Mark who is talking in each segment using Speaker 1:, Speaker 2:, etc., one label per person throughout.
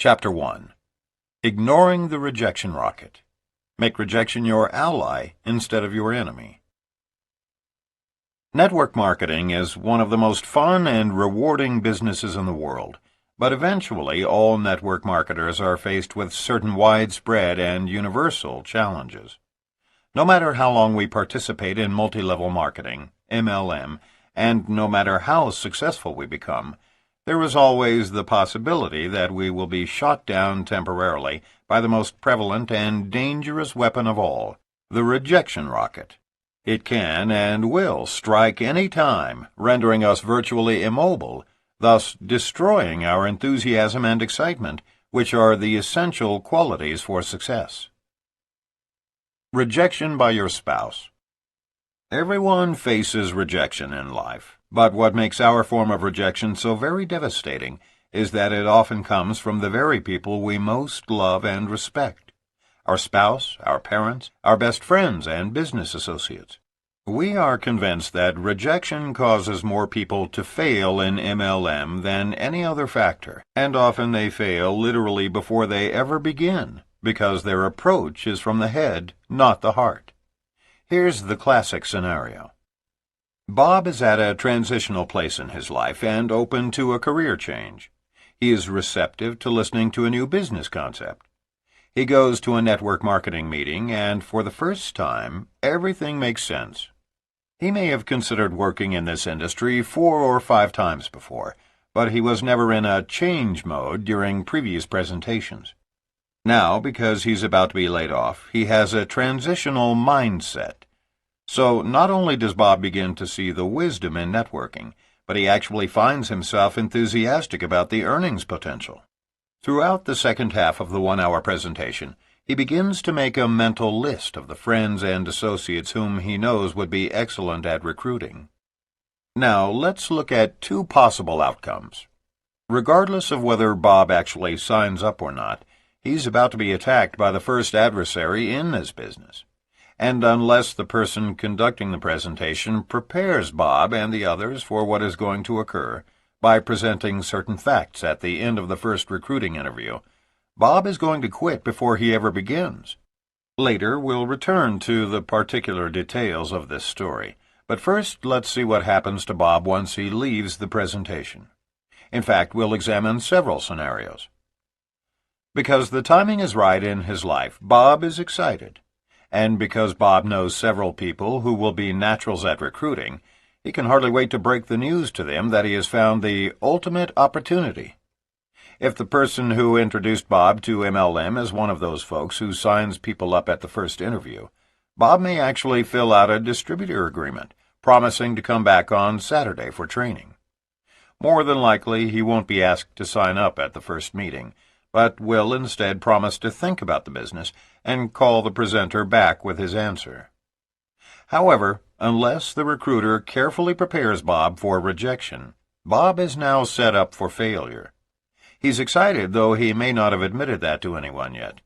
Speaker 1: Chapter 1. Ignoring the Rejection Rocket. Make rejection your ally instead of your enemy. Network marketing is one of the most fun and rewarding businesses in the world, but eventually all network marketers are faced with certain widespread and universal challenges. No matter how long we participate in multi-level marketing, MLM, and no matter how successful we become, there is always the possibility that we will be shot down temporarily by the most prevalent and dangerous weapon of all, the rejection rocket. It can and will strike any time, rendering us virtually immobile, thus destroying our enthusiasm and excitement, which are the essential qualities for success. Rejection by your spouse. Everyone faces rejection in life. But what makes our form of rejection so very devastating is that it often comes from the very people we most love and respect. Our spouse, our parents, our best friends, and business associates. We are convinced that rejection causes more people to fail in MLM than any other factor, and often they fail literally before they ever begin, because their approach is from the head, not the heart. Here's the classic scenario. Bob is at a transitional place in his life and open to a career change. He is receptive to listening to a new business concept. He goes to a network marketing meeting, and for the first time, everything makes sense. He may have considered working in this industry 4 or 5 times before, but he was never in a change mode during previous presentations. Now, because he's about to be laid off, he has a transitional mindset. So not only does Bob begin to see the wisdom in networking, but he actually finds himself enthusiastic about the earnings potential. Throughout the second half of the 1-hour presentation, he begins to make a mental list of the friends and associates whom he knows would be excellent at recruiting. Now, let's look at 2 possible outcomes. Regardless of whether Bob actually signs up or not, he's about to be attacked by the first adversary in this business. And unless the person conducting the presentation prepares Bob and the others for what is going to occur by presenting certain facts at the end of the first recruiting interview, Bob is going to quit before he ever begins. Later, we'll return to the particular details of this story, but first let's see what happens to Bob once he leaves the presentation. In fact, we'll examine several scenarios. Because the timing is right in his life, Bob is excited. And because Bob knows several people who will be naturals at recruiting, he can hardly wait to break the news to them that he has found the ultimate opportunity. If the person who introduced Bob to MLM is one of those folks who signs people up at the first interview, Bob may actually fill out a distributor agreement, promising to come back on Saturday for training. More than likely, he won't be asked to sign up at the first meeting, but will instead promise to think about the business and call the presenter back with his answer. However, unless the recruiter carefully prepares Bob for rejection, Bob is now set up for failure. He's excited, though he may not have admitted that to anyone yet.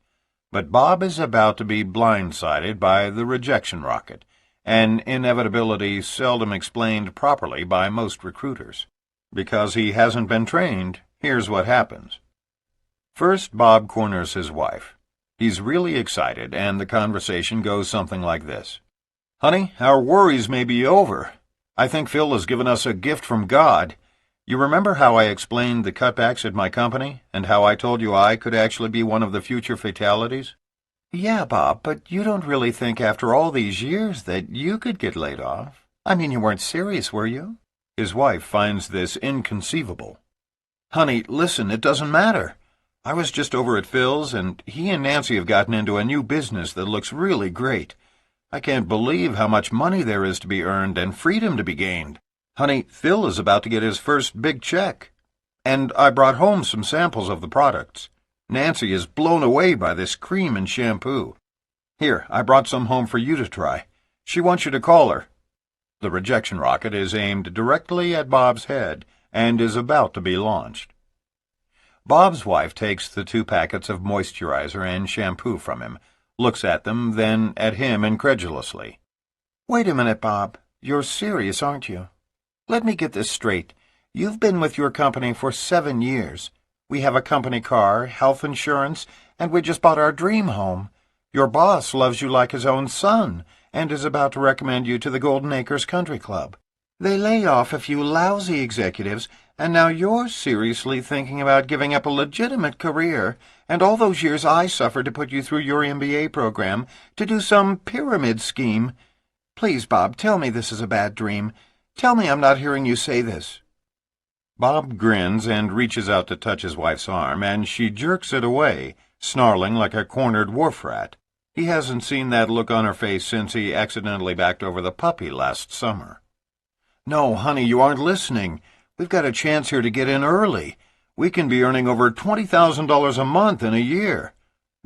Speaker 1: But Bob is about to be blindsided by the rejection rocket, an inevitability seldom explained properly by most recruiters. Because he hasn't been trained, here's what happens. First, Bob corners his wife. He's really excited, and the conversation goes something like this. "Honey, our worries may be over. I think Phil has given us a gift from God. You remember how I explained the cutbacks at my company, and how I told you I could actually be one of the future fatalities?" "Yeah, Bob, but you don't really think after all these years that you could get laid off? I mean, you weren't serious, were you?" His wife finds this inconceivable. "Honey, listen, it doesn't matter. I was just over at Phil's, and he and Nancy have gotten into a new business that looks really great. I can't believe how much money there is to be earned and freedom to be gained. Honey, Phil is about to get his first big check. And I brought home some samples of the products. Nancy is blown away by this cream and shampoo. Here, I brought some home for you to try. She wants you to call her." The rejection rocket is aimed directly at Bob's head and is about to be launched. Bob's wife takes the 2 packets of moisturizer and shampoo from him, looks at them, then at him incredulously. "Wait a minute, Bob. You're serious, aren't you? Let me get this straight. You've been with your company for 7 years. We have a company car, health insurance, and we just bought our dream home. Your boss loves you like his own son and is about to recommend you to the Golden Acres Country Club. They lay off a few lousy executives, and now you're seriously thinking about giving up a legitimate career and all those years I suffered to put you through your MBA program to do some pyramid scheme. Please, Bob, tell me this is a bad dream. Tell me I'm not hearing you say this." Bob grins and reaches out to touch his wife's arm, and she jerks it away, snarling like a cornered wharf rat. He hasn't seen that look on her face since he accidentally backed over the puppy last summer. "No, honey, you aren't listening. We've got a chance here to get in early. We can be earning over $20,000 a month in a year.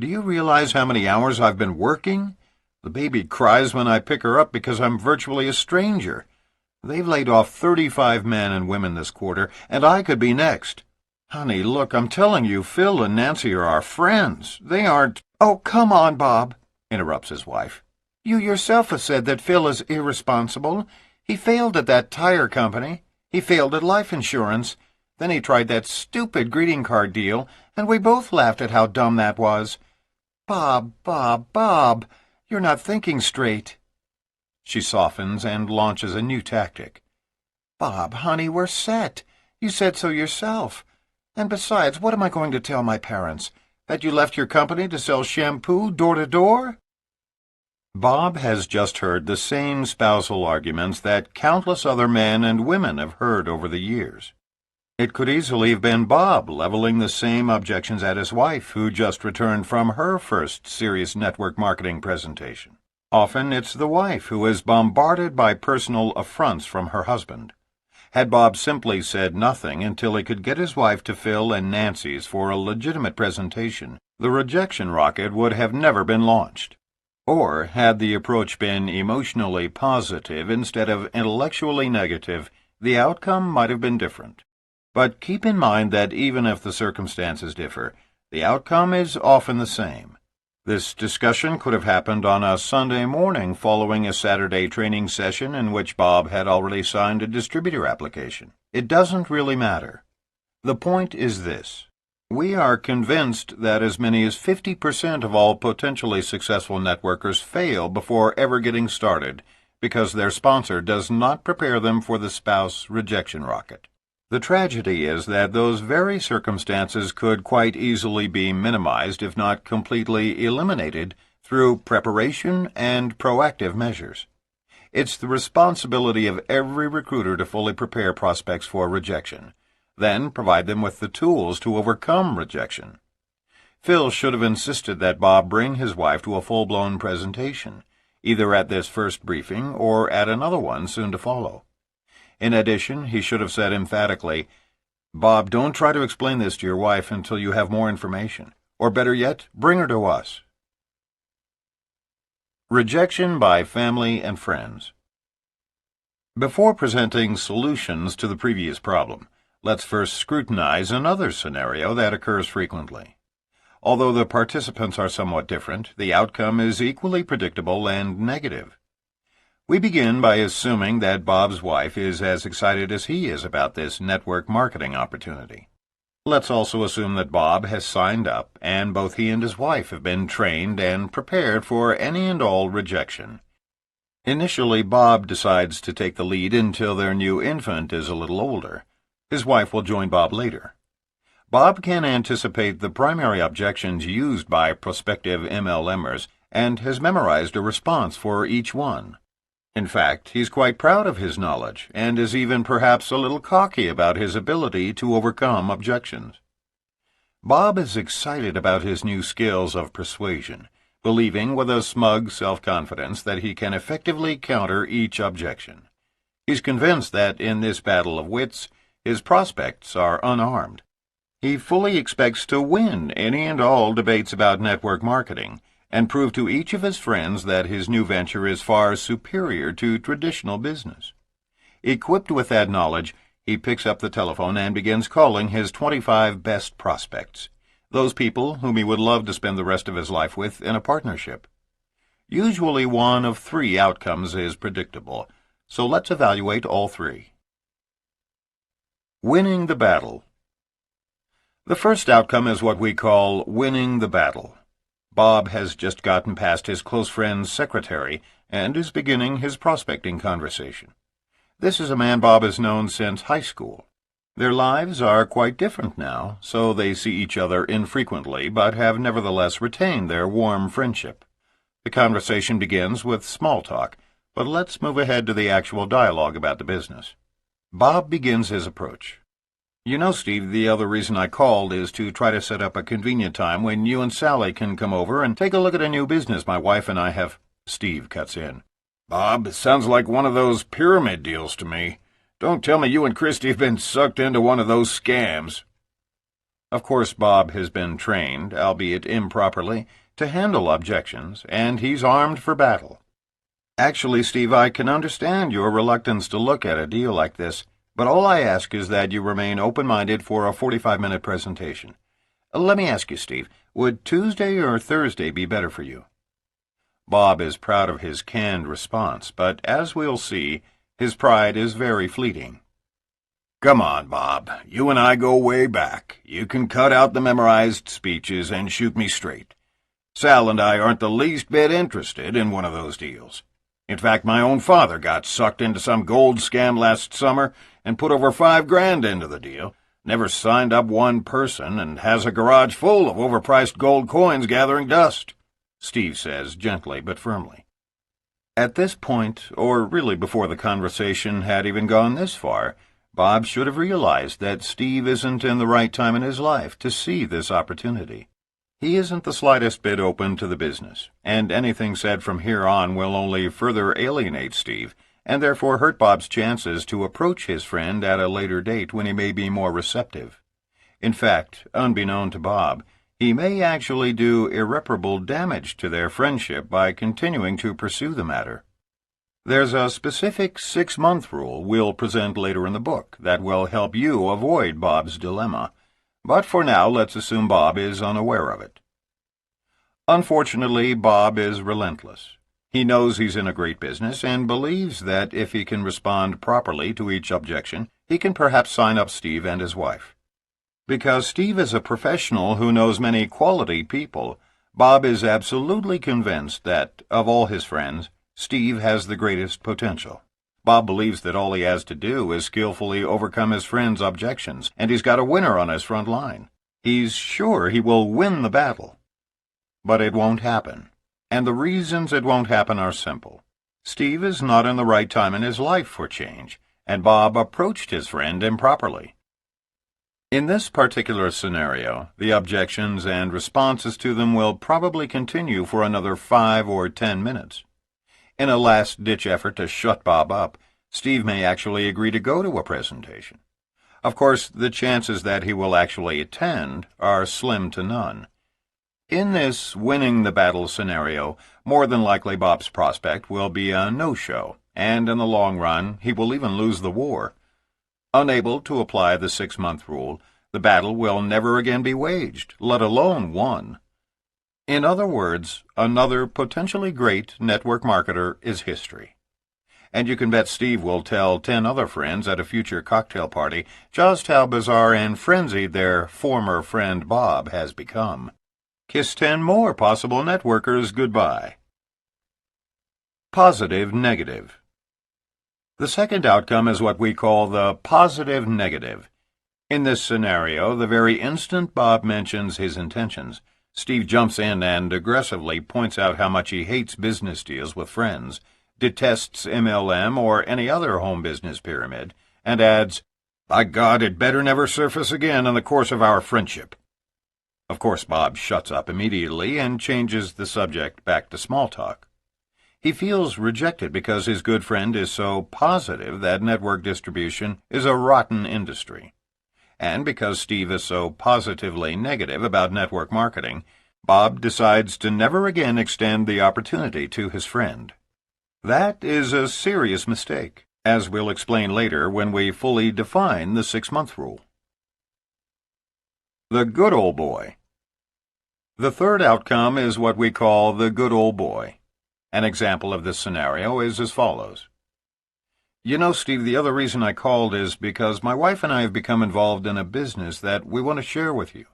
Speaker 1: Do you realize how many hours I've been working? The baby cries when I pick her up because I'm virtually a stranger. They've laid off 35 men and women this quarter, and I could be next. Honey, look, I'm telling you, Phil and Nancy are our friends. They aren't—" "Oh, come on, Bob," interrupts his wife. "You yourself have said that Phil is irresponsible. He failed at that tire company. He failed at life insurance. Then he tried that stupid greeting card deal, and we both laughed at how dumb that was. Bob, you're not thinking straight." She softens and launches a new tactic. "Bob, honey, we're set. You said so yourself. And besides, what am I going to tell my parents? That you left your company to sell shampoo door to door?" Bob has just heard the same spousal arguments that countless other men and women have heard over the years. It could easily have been Bob leveling the same objections at his wife, who just returned from her first serious network marketing presentation. Often it's the wife who is bombarded by personal affronts from her husband. Had Bob simply said nothing until he could get his wife to Phil and Nancy's for a legitimate presentation, the rejection rocket would have never been launched. Or, had the approach been emotionally positive instead of intellectually negative, the outcome might have been different. But keep in mind that even if the circumstances differ, the outcome is often the same. This discussion could have happened on a Sunday morning following a Saturday training session in which Bob had already signed a distributor application. It doesn't really matter. The point is this. We are convinced that as many as 50% of all potentially successful networkers fail before ever getting started because their sponsor does not prepare them for the spouse rejection rocket. The tragedy is that those very circumstances could quite easily be minimized, if not completely eliminated, through preparation and proactive measures. It's the responsibility of every recruiter to fully prepare prospects for rejection, then provide them with the tools to overcome rejection. Phil should have insisted that Bob bring his wife to a full-blown presentation, either at this first briefing or at another one soon to follow. In addition, he should have said emphatically, "Bob, don't try to explain this to your wife until you have more information. Or better yet, bring her to us." Rejection by family and friends. Before presenting solutions to the previous problem, let's first scrutinize another scenario that occurs frequently. Although the participants are somewhat different, the outcome is equally predictable and negative. We begin by assuming that Bob's wife is as excited as he is about this network marketing opportunity. Let's also assume that Bob has signed up, and both he and his wife have been trained and prepared for any and all rejection. Initially, Bob decides to take the lead until their new infant is a little older. His wife will join Bob later. Bob can anticipate the primary objections used by prospective MLMers and has memorized a response for each one. In fact, he's quite proud of his knowledge and is even perhaps a little cocky about his ability to overcome objections. Bob is excited about his new skills of persuasion, believing with a smug self-confidence that he can effectively counter each objection. He's convinced that in this battle of wits, his prospects are unarmed. He fully expects to win any and all debates about network marketing and prove to each of his friends that his new venture is far superior to traditional business. Equipped with that knowledge, he picks up the telephone and begins calling his 25 best prospects, those people whom he would love to spend the rest of his life with in a partnership. Usually one of three outcomes is predictable, so let's evaluate all three. Winning the battle. The first outcome is what we call winning the battle. Bob has just gotten past his close friend's secretary and is beginning his prospecting conversation. This is a man Bob has known since high school. Their lives are quite different now, so they see each other infrequently, but have nevertheless retained their warm friendship. The conversation begins with small talk, but let's move ahead to the actual dialogue about the business. Bob begins his approach. "You know, Steve, the other reason I called is to try to set up a convenient time when you and Sally can come over and take a look at a new business my wife and I have—" Steve cuts in. "Bob, it sounds like one of those pyramid deals to me. Don't tell me you and Christy have been sucked into one of those scams." Of course, Bob has been trained, albeit improperly, to handle objections, and he's armed for battle. "Actually, Steve, I can understand your reluctance to look at a deal like this, but all I ask is that you remain open-minded for a 45-minute presentation. Let me ask you, Steve, would Tuesday or Thursday be better for you?" Bob is proud of his canned response, but as we'll see, his pride is very fleeting. "Come on, Bob. You and I go way back. You can cut out the memorized speeches and shoot me straight. Sal and I aren't the least bit interested in one of those deals. In fact, my own father got sucked into some gold scam last summer and put over $5,000 into the deal, never signed up one person, and has a garage full of overpriced gold coins gathering dust," Steve says gently but firmly. At this point, or really before the conversation had even gone this far, Bob should have realized that Steve isn't in the right time in his life to see this opportunity. He isn't the slightest bit open to the business, and anything said from here on will only further alienate Steve, and therefore hurt Bob's chances to approach his friend at a later date when he may be more receptive. In fact, unbeknown to Bob, he may actually do irreparable damage to their friendship by continuing to pursue the matter. There's a specific 6-month rule we'll present later in the book that will help you avoid Bob's dilemma, but for now let's assume Bob is unaware of it. Unfortunately, Bob is relentless. He knows he's in a great business and believes that if he can respond properly to each objection, he can perhaps sign up Steve and his wife. Because Steve is a professional who knows many quality people, Bob is absolutely convinced that, of all his friends, Steve has the greatest potential. Bob believes that all he has to do is skillfully overcome his friend's objections, and he's got a winner on his front line. He's sure he will win the battle. But it won't happen, and the reasons it won't happen are simple. Steve is not in the right time in his life for change, and Bob approached his friend improperly. In this particular scenario, the objections and responses to them will probably continue for another 5 or 10 minutes. In a last-ditch effort to shut Bob up, Steve may actually agree to go to a presentation. Of course, the chances that he will actually attend are slim to none. In this winning-the-battle scenario, more than likely Bob's prospect will be a no-show, and in the long run, he will even lose the war. Unable to apply the 6-month rule, the battle will never again be waged, let alone won. In other words, another potentially great network marketer is history. And you can bet Steve will tell 10 other friends at a future cocktail party just how bizarre and frenzied their former friend Bob has become. Kiss 10 more possible networkers goodbye. Positive negative. The second outcome is what we call the positive negative. In this scenario, the very instant Bob mentions his intentions, Steve jumps in and aggressively points out how much he hates business deals with friends, detests MLM or any other home business pyramid, and adds, "By God, it better never surface again in the course of our friendship." Of course, Bob shuts up immediately and changes the subject back to small talk. He feels rejected because his good friend is so positive that network distribution is a rotten industry. And because Steve is so positively negative about network marketing, Bob decides to never again extend the opportunity to his friend. That is a serious mistake, as we'll explain later when we fully define the 6-month rule. The good old boy. The third outcome is what we call the good old boy. An example of this scenario is as follows. You know, Steve, the other reason I called is because my wife and I have become involved in a business that we want to share with you.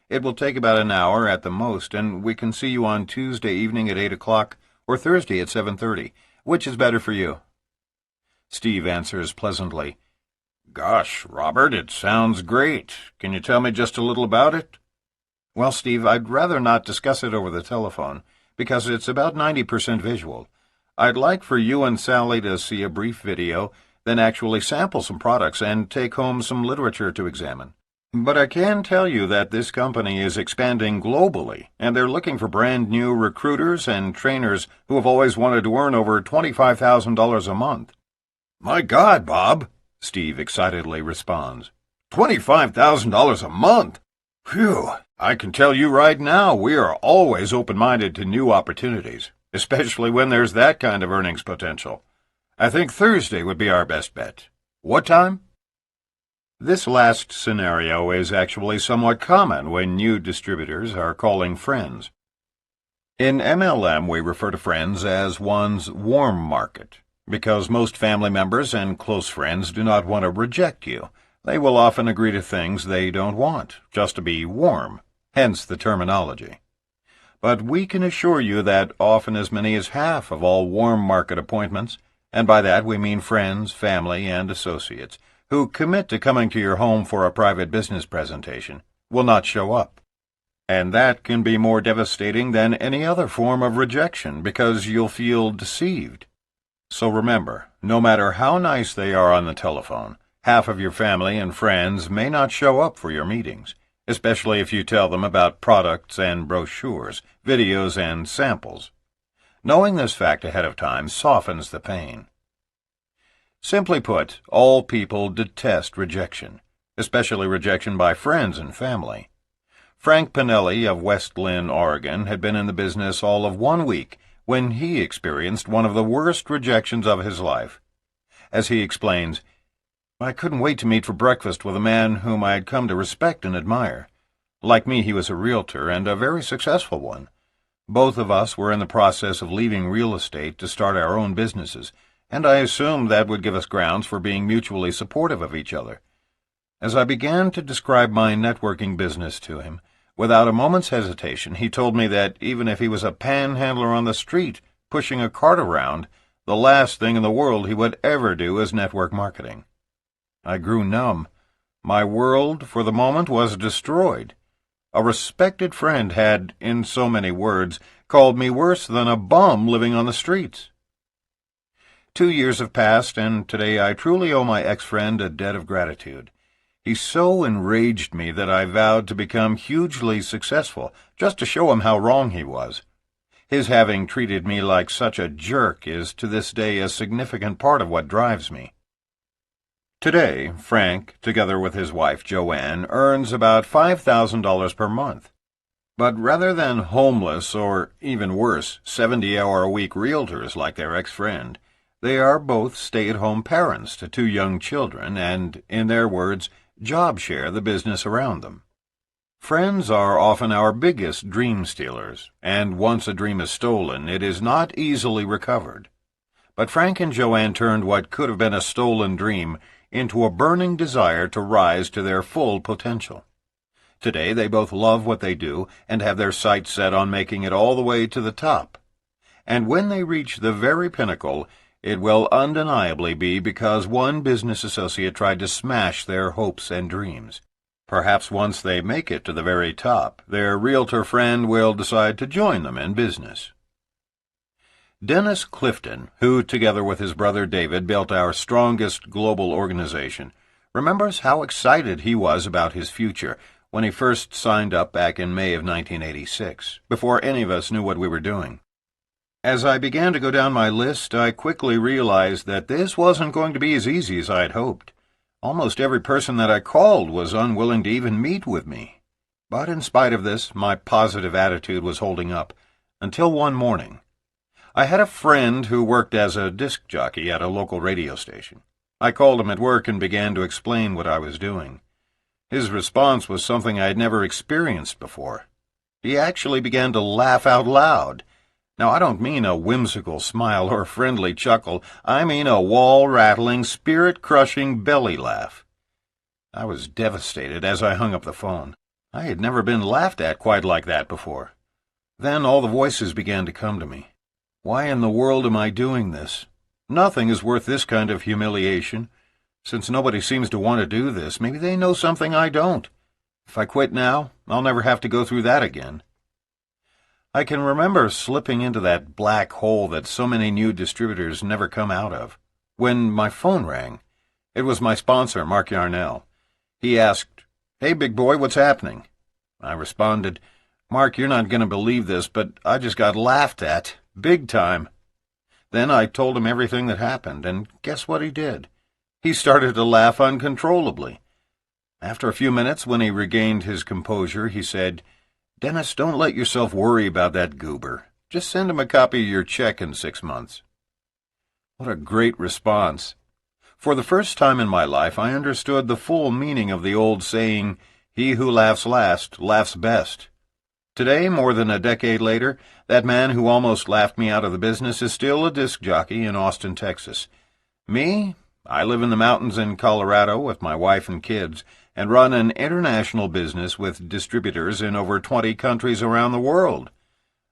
Speaker 1: It will take about an hour at the most, and we can see you on Tuesday evening at 8 o'clock or Thursday at 7:30. Which is better for you? Steve answers pleasantly, "Gosh, Robert, it sounds great. Can you tell me just a little about it?" Well, Steve, I'd rather not discuss it over the telephone, because it's about 90% visual. I'd like for you and Sally to see a brief video, then actually sample some products and take home some literature to examine. But I can tell you that this company is expanding globally, and they're looking for brand new recruiters and trainers who have always wanted to earn over $25,000 a month. "My God, Bob," Steve excitedly responds. $25,000 a month? Phew! I can tell you right now, we are always open-minded to new opportunities, especially when there's that kind of earnings potential. I think Thursday would be our best bet. What time? This last scenario is actually somewhat common when new distributors are calling friends. In MLM, we refer to friends as one's warm market, because most family members and close friends do not want to reject you. They will often agree to things they don't want, just to be warm, hence the terminology. But we can assure you that often as many as half of all warm market appointments, and by that we mean friends, family, and associates, who commit to coming to your home for a private business presentation, will not show up. And that can be more devastating than any other form of rejection because you'll feel deceived. So remember, no matter how nice they are on the telephone, half of your family and friends may not show up for your meetings, especially if you tell them about products and brochures, videos and samples. Knowing this fact ahead of time softens the pain. Simply put, all people detest rejection, especially rejection by friends and family. Frank Pinelli of West Lynn, Oregon, had been in the business all of 1 week when he experienced one of the worst rejections of his life. As he explains, "I couldn't wait to meet for breakfast with a man whom I had come to respect and admire. Like me, he was a realtor, and a very successful one. Both of us were in the process of leaving real estate to start our own businesses, and I assumed that would give us grounds for being mutually supportive of each other. As I began to describe my networking business to him, without a moment's hesitation, he told me that even if he was a panhandler on the street, pushing a cart around, the last thing in the world he would ever do is network marketing. I grew numb. My world, for the moment, was destroyed. A respected friend had, in so many words, called me worse than a bum living on the streets. 2 years have passed, and today I truly owe my ex-friend a debt of gratitude. He so enraged me that I vowed to become hugely successful, just to show him how wrong he was. His having treated me like such a jerk is to this day a significant part of what drives me. Today, Frank, together with his wife Joanne, earns about $5,000 per month. But rather than homeless or, even worse, 70-hour-a-week realtors like their ex-friend, they are both stay-at-home parents to 2 young children and, in their words, job share the business around them. Friends are often our biggest dream stealers, and once a dream is stolen, it is not easily recovered. But Frank and Joanne turned what could have been a stolen dream into a burning desire to rise to their full potential. Today they both love what they do and have their sights set on making it all the way to the top. And when they reach the very pinnacle, it will undeniably be because one business associate tried to smash their hopes and dreams. Perhaps once they make it to the very top, their realtor friend will decide to join them in business. Dennis Clifton, who together with his brother David built our strongest global organization, remembers how excited he was about his future when he first signed up back in May of 1986, before any of us knew what we were doing. As I began to go down my list, I quickly realized that this wasn't going to be as easy as I had hoped. Almost every person that I called was unwilling to even meet with me. But in spite of this, my positive attitude was holding up, until one morning. I had a friend who worked as a disc jockey at a local radio station. I called him at work and began to explain what I was doing. His response was something I had never experienced before. He actually began to laugh out loud. Now, I don't mean a whimsical smile or friendly chuckle. I mean a wall-rattling, spirit-crushing belly laugh. I was devastated as I hung up the phone. I had never been laughed at quite like that before. Then all the voices began to come to me. Why in the world am I doing this? Nothing is worth this kind of humiliation. Since nobody seems to want to do this, maybe they know something I don't. If I quit now, I'll never have to go through that again. I can remember slipping into that black hole that so many new distributors never come out of. When my phone rang, it was my sponsor, Mark Yarnell. He asked, "Hey, big boy, what's happening?" I responded, "Mark, you're not going to believe this, but I just got laughed at, big time." Then I told him everything that happened, and guess what he did? He started to laugh uncontrollably. After a few minutes, when he regained his composure, he said, "Dennis, don't let yourself worry about that goober. Just send him a copy of your check in 6 months." What a great response. For the first time in my life, I understood the full meaning of the old saying, "He who laughs last laughs best." Today, more than a decade later, that man who almost laughed me out of the business is still a disc jockey in Austin, Texas. Me? I live in the mountains in Colorado with my wife and kids, and run an international business with distributors in over 20 countries around the world.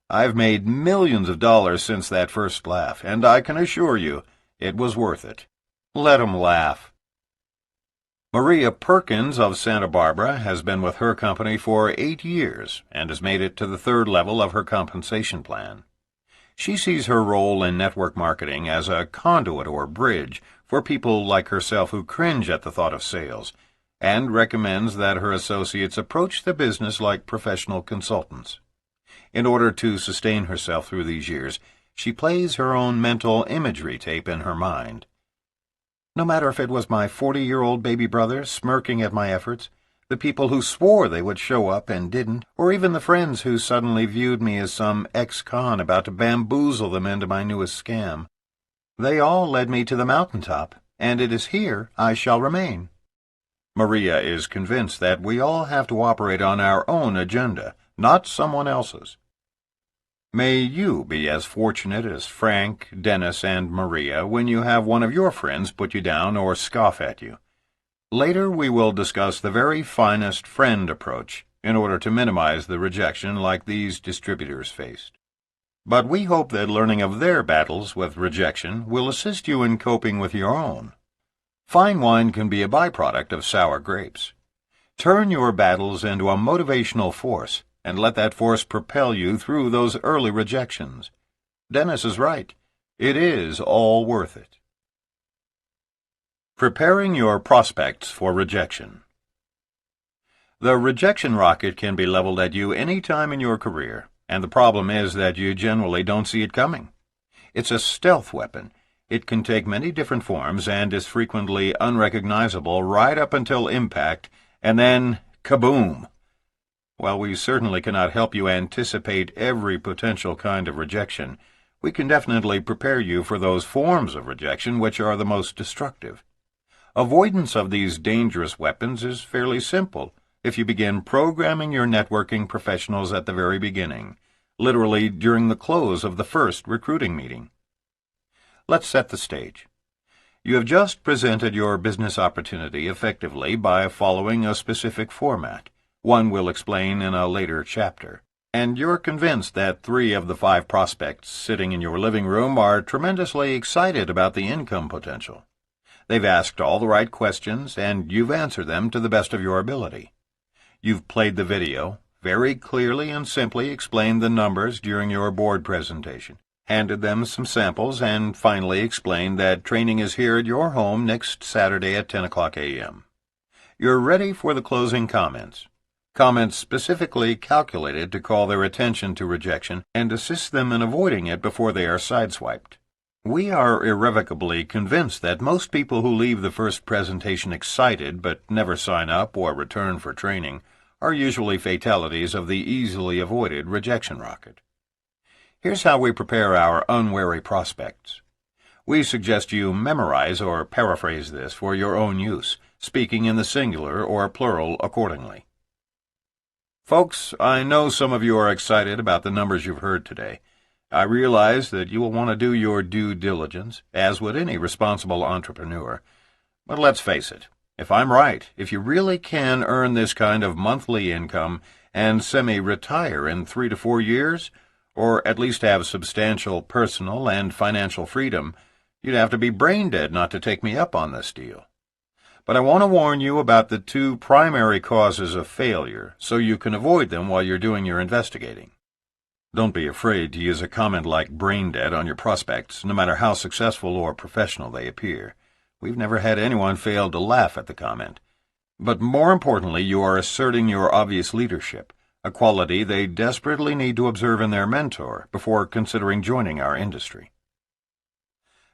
Speaker 1: I've made millions of dollars since that first laugh, and I can assure you it was worth it. Let 'em laugh. Maria Perkins of Santa Barbara has been with her company for 8 years and has made it to the 3rd level of her compensation plan. She sees her role in network marketing as a conduit or bridge for people like herself who cringe at the thought of sales, and recommends that her associates approach the business like professional consultants. In order to sustain herself through these years, she plays her own mental imagery tape in her mind. No matter if it was my 40-year-old baby brother smirking at my efforts, the people who swore they would show up and didn't, or even the friends who suddenly viewed me as some ex-con about to bamboozle them into my newest scam, they all led me to the mountaintop, and it is here I shall remain. Maria is convinced that we all have to operate on our own agenda, not someone else's. May you be as fortunate as Frank, Dennis, and Maria when you have one of your friends put you down or scoff at you. Later we will discuss the very finest friend approach in order to minimize the rejection like these distributors faced. But we hope that learning of their battles with rejection will assist you in coping with your own. Fine wine can be a byproduct of sour grapes. Turn your battles into a motivational force, and let that force propel you through those early rejections. Dennis is right. It is all worth it. Preparing your prospects for rejection. The rejection rocket can be leveled at you any time in your career, and the problem is that you generally don't see it coming. It's a stealth weapon. It can take many different forms and is frequently unrecognizable right up until impact, and then kaboom! While we certainly cannot help you anticipate every potential kind of rejection, we can definitely prepare you for those forms of rejection which are the most destructive. Avoidance of these dangerous weapons is fairly simple if you begin programming your networking professionals at the very beginning, literally during the close of the first recruiting meeting. Let's set the stage. You have just presented your business opportunity effectively by following a specific format. One we'll explain in a later chapter. And you're convinced that 3 of the 5 prospects sitting in your living room are tremendously excited about the income potential. They've asked all the right questions, and you've answered them to the best of your ability. You've played the video, very clearly and simply explained the numbers during your board presentation, handed them some samples, and finally explained that training is here at your home next Saturday at 10 o'clock a.m. You're ready for the closing comments. Comments specifically calculated to call their attention to rejection and assist them in avoiding it before they are sideswiped. We are irrevocably convinced that most people who leave the first presentation excited but never sign up or return for training are usually fatalities of the easily avoided rejection rocket. Here's how we prepare our unwary prospects. We suggest you memorize or paraphrase this for your own use, speaking in the singular or plural accordingly. Folks, I know some of you are excited about the numbers you've heard today. I realize that you will want to do your due diligence, as would any responsible entrepreneur. But let's face it, if I'm right, if you really can earn this kind of monthly income and semi-retire in 3 to 4 years, or at least have substantial personal and financial freedom, you'd have to be brain dead not to take me up on this deal. But I want to warn you about the 2 primary causes of failure so you can avoid them while you're doing your investigating. Don't be afraid to use a comment like brain dead on your prospects, no matter how successful or professional they appear. We've never had anyone fail to laugh at the comment. But more importantly, you are asserting your obvious leadership, a quality they desperately need to observe in their mentor before considering joining our industry.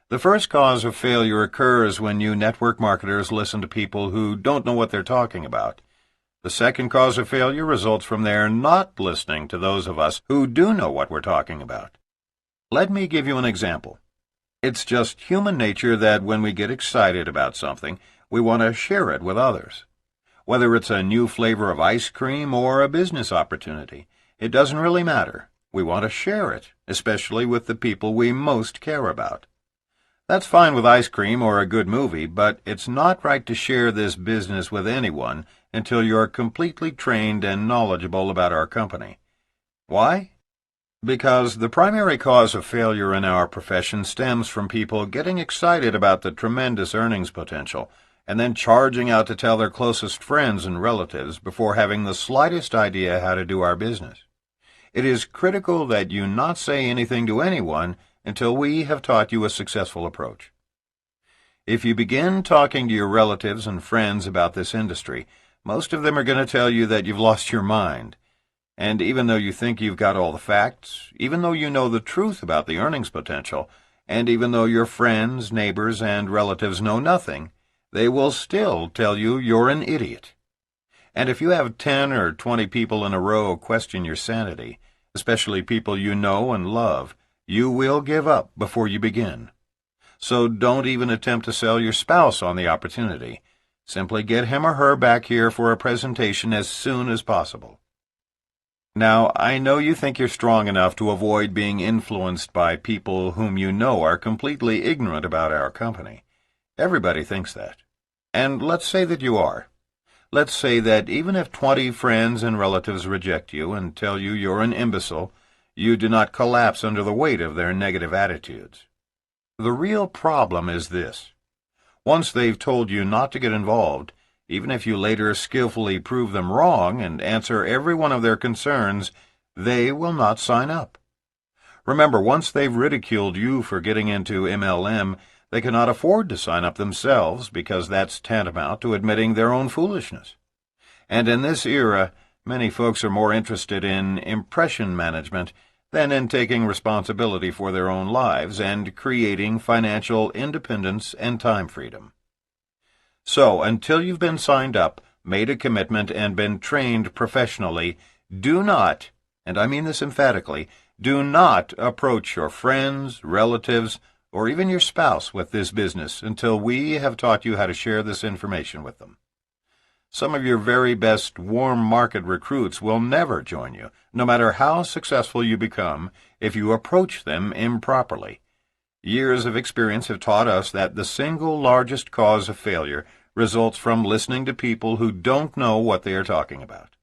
Speaker 1: The first cause of failure occurs when you network marketers listen to people who don't know what they're talking about. The second cause of failure results from their not listening to those of us who do know what we're talking about. Let me give you an example. It's just human nature that when we get excited about something, we want to share it with others. Whether it's a new flavor of ice cream or a business opportunity, it doesn't really matter. We want to share it, especially with the people we most care about. That's fine with ice cream or a good movie, but it's not right to share this business with anyone until you're completely trained and knowledgeable about our company. Why? Because the primary cause of failure in our profession stems from people getting excited about the tremendous earnings potential and then charging out to tell their closest friends and relatives before having the slightest idea how to do our business. It is critical that you not say anything to anyone until we have taught you a successful approach. If you begin talking to your relatives and friends about this industry, most of them are going to tell you that you've lost your mind. And even though you think you've got all the facts, even though you know the truth about the earnings potential, and even though your friends, neighbors, and relatives know nothing, they will still tell you you're an idiot. And if you have 10 or 20 people in a row question your sanity, especially people you know and love, you will give up before you begin. So don't even attempt to sell your spouse on the opportunity. Simply get him or her back here for a presentation as soon as possible. Now, I know you think you're strong enough to avoid being influenced by people whom you know are completely ignorant about our company. Everybody thinks that. And let's say that you are. Let's say that even if 20 friends and relatives reject you and tell you you're an imbecile, you do not collapse under the weight of their negative attitudes. The real problem is this. Once they've told you not to get involved, even if you later skillfully prove them wrong and answer every one of their concerns, they will not sign up. Remember, once they've ridiculed you for getting into MLM, they cannot afford to sign up themselves because that's tantamount to admitting their own foolishness. And in this era, many folks are more interested in impression management than in taking responsibility for their own lives and creating financial independence and time freedom. So, until you've been signed up, made a commitment, and been trained professionally, do not, and I mean this emphatically, do not approach your friends, relatives, or even your spouse with this business until we have taught you how to share this information with them. Some of your very best warm market recruits will never join you, no matter how successful you become, if you approach them improperly. Years of experience have taught us that the single largest cause of failure results from listening to people who don't know what they are talking about.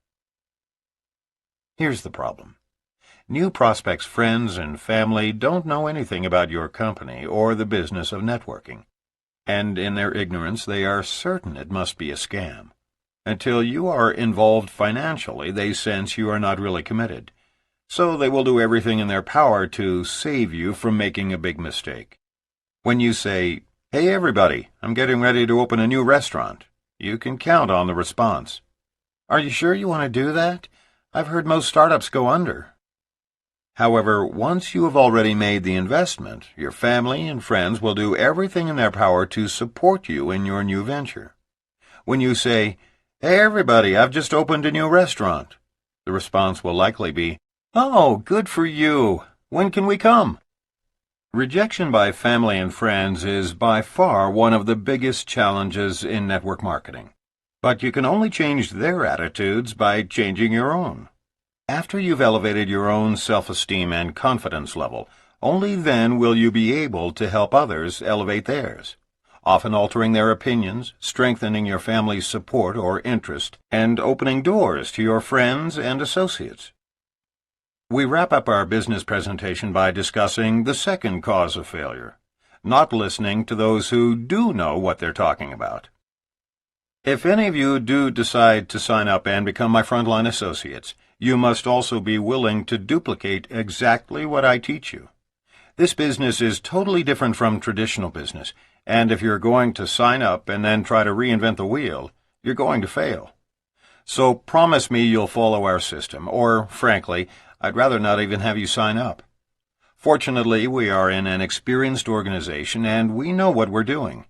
Speaker 1: Here's the problem. New prospects' friends and family don't know anything about your company or the business of networking, and in their ignorance they are certain it must be a scam. Until you are involved financially, they sense you are not really committed. So they will do everything in their power to save you from making a big mistake. When you say, "Hey everybody, I'm getting ready to open a new restaurant," you can count on the response. "Are you sure you want to do that? I've heard most startups go under." However, once you have already made the investment, your family and friends will do everything in their power to support you in your new venture. When you say, "Hey everybody, I've just opened a new restaurant," the response will likely be, "Oh, good for you. When can we come?" Rejection by family and friends is by far one of the biggest challenges in network marketing. But you can only change their attitudes by changing your own. After you've elevated your own self-esteem and confidence level, only then will you be able to help others elevate theirs, often altering their opinions, strengthening your family's support or interest, and opening doors to your friends and associates. We wrap up our business presentation by discussing the second cause of failure, not listening to those who do know what they're talking about. If any of you do decide to sign up and become my frontline associates, you must also be willing to duplicate exactly what I teach you. This business is totally different from traditional business, and if you're going to sign up and then try to reinvent the wheel, you're going to fail. So promise me you'll follow our system, or, frankly, I'd rather not even have you sign up. Fortunately, we are in an experienced organization, and we know what we're doing.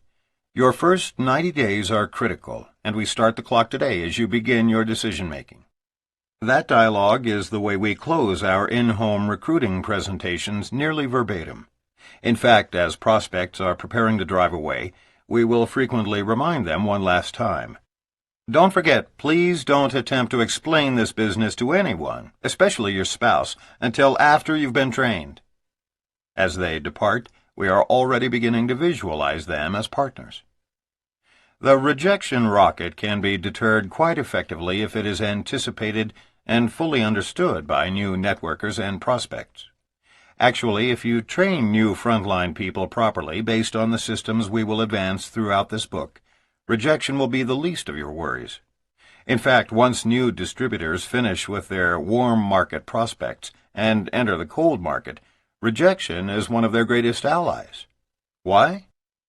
Speaker 1: Your first 90 days are critical, and we start the clock today as you begin your decision-making. That dialogue is the way we close our in-home recruiting presentations nearly verbatim. In fact, as prospects are preparing to drive away, we will frequently remind them one last time. Don't forget, please don't attempt to explain this business to anyone, especially your spouse, until after you've been trained. As they depart, we are already beginning to visualize them as partners. The rejection rocket can be deterred quite effectively if it is anticipated and fully understood by new networkers and prospects. Actually, if you train new frontline people properly based on the systems we will advance throughout this book, rejection will be the least of your worries. In fact, once new distributors finish with their warm market prospects and enter the cold market, rejection is one of their greatest allies. Why?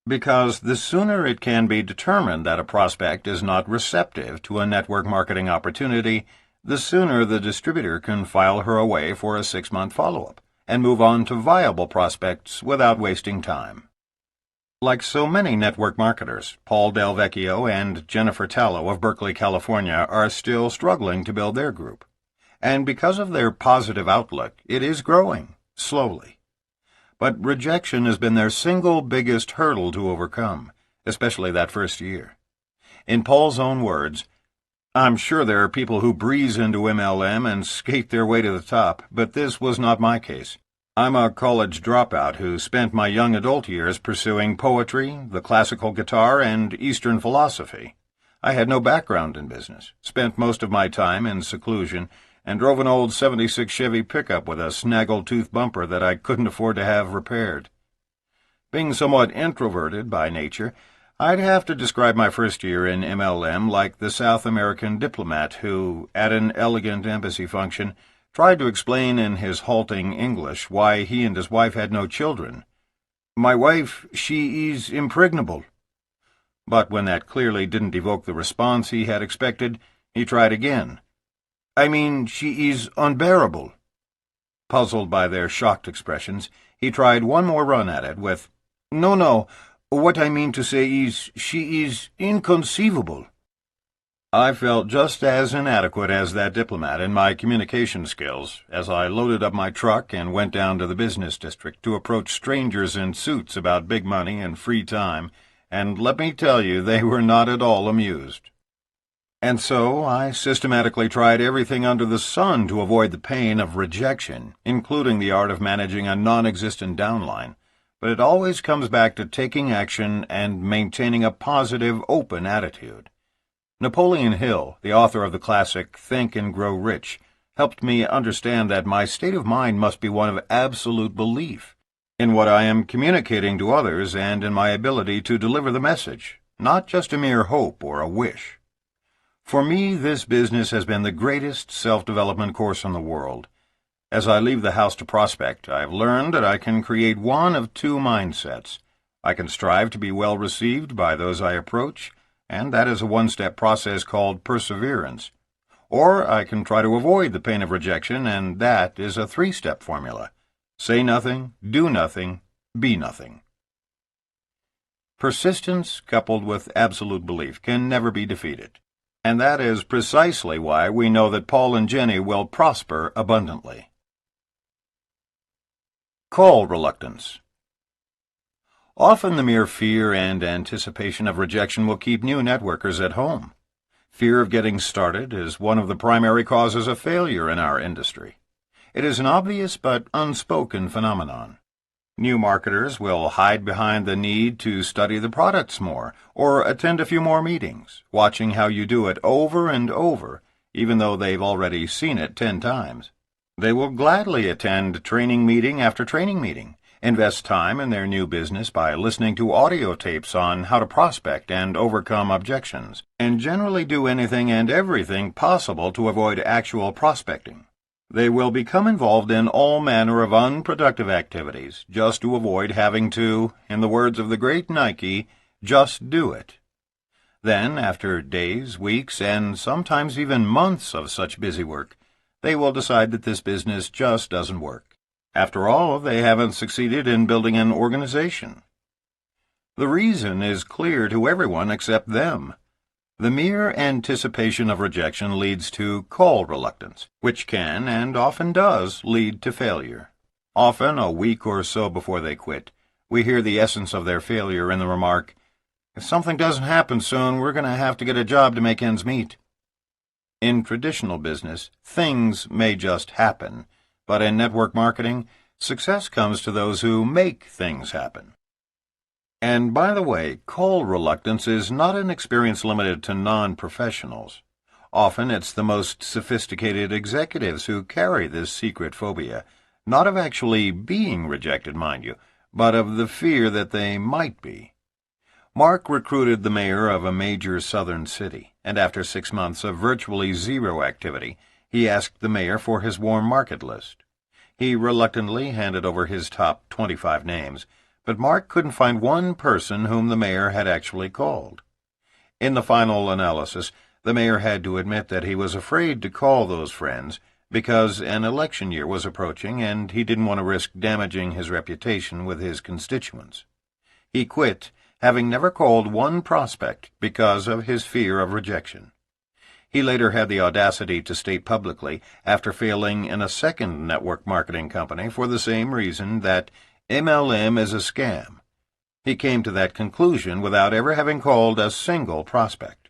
Speaker 1: Because the sooner it can be determined that a prospect is not receptive to a network marketing opportunity, the sooner the distributor can file her away for a 6-month follow-up and move on to viable prospects without wasting time. Like so many network marketers, Paul Del Vecchio and Jennifer Tallow of Berkeley, California, are still struggling to build their group. And because of their positive outlook, it is growing, slowly. But rejection has been their single biggest hurdle to overcome, especially that first year. In Paul's own words, "I'm sure there are people who breeze into MLM and skate their way to the top, but this was not my case. I'm a college dropout who spent my young adult years pursuing poetry, the classical guitar, and Eastern philosophy. I had no background in business, spent most of my time in seclusion, and drove an old '76 Chevy pickup with a snaggle-tooth bumper that I couldn't afford to have repaired. Being somewhat introverted by nature, I'd have to describe my first year in MLM like the South American diplomat who, at an elegant embassy function, tried to explain in his halting English why he and his wife had no children. "My wife, she is impregnable." But when that clearly didn't evoke the response he had expected, he tried again. "I mean, she is unbearable." Puzzled by their shocked expressions, he tried one more run at it with, No, what I mean to say is, she is inconceivable." I felt just as inadequate as that diplomat in my communication skills as I loaded up my truck and went down to the business district to approach strangers in suits about big money and free time, and let me tell you, they were not at all amused. And so I systematically tried everything under the sun to avoid the pain of rejection, including the art of managing a non-existent downline, but it always comes back to taking action and maintaining a positive, open attitude. Napoleon Hill, the author of the classic Think and Grow Rich, helped me understand that my state of mind must be one of absolute belief in what I am communicating to others and in my ability to deliver the message, not just a mere hope or a wish. For me, this business has been the greatest self-development course in the world. As I leave the house to prospect, I've learned that I can create one of two mindsets. I can strive to be well received by those I approach, and that is a one-step process called perseverance. Or I can try to avoid the pain of rejection, and that is a 3-step formula. Say nothing, do nothing, be nothing. Persistence coupled with absolute belief can never be defeated. And that is precisely why we know that Paul and Jenny will prosper abundantly. Call reluctance. Often the mere fear and anticipation of rejection will keep new networkers at home. Fear of getting started is one of the primary causes of failure in our industry. It is an obvious but unspoken phenomenon. New marketers will hide behind the need to study the products more or attend a few more meetings, watching how you do it over and over, even though they've already seen it 10 times. They will gladly attend training meeting after training meeting, invest time in their new business by listening to audio tapes on how to prospect and overcome objections, and generally do anything and everything possible to avoid actual prospecting. They will become involved in all manner of unproductive activities just to avoid having to, in the words of the great Nike, just do it. Then, after days, weeks, and sometimes even months of such busy work, they will decide that this business just doesn't work. After all, they haven't succeeded in building an organization. The reason is clear to everyone except them. The mere anticipation of rejection leads to call reluctance, which can, and often does, lead to failure. Often, a week or so before they quit, we hear the essence of their failure in the remark, "If something doesn't happen soon, we're going to have to get a job to make ends meet." In traditional business, things may just happen, but in network marketing, success comes to those who make things happen. And by the way, call reluctance is not an experience limited to non-professionals. Often it's the most sophisticated executives who carry this secret phobia, not of actually being rejected, mind you, but of the fear that they might be. Mark recruited the mayor of a major southern city, and after 6 months of virtually zero activity, he asked the mayor for his warm market list. He reluctantly handed over his top 25 names, but Mark couldn't find one person whom the mayor had actually called. In the final analysis, the mayor had to admit that he was afraid to call those friends because an election year was approaching and he didn't want to risk damaging his reputation with his constituents. He quit, having never called one prospect because of his fear of rejection. He later had the audacity to state publicly, after failing in a second network marketing company for the same reason, that MLM is a scam. He came to that conclusion without ever having called a single prospect.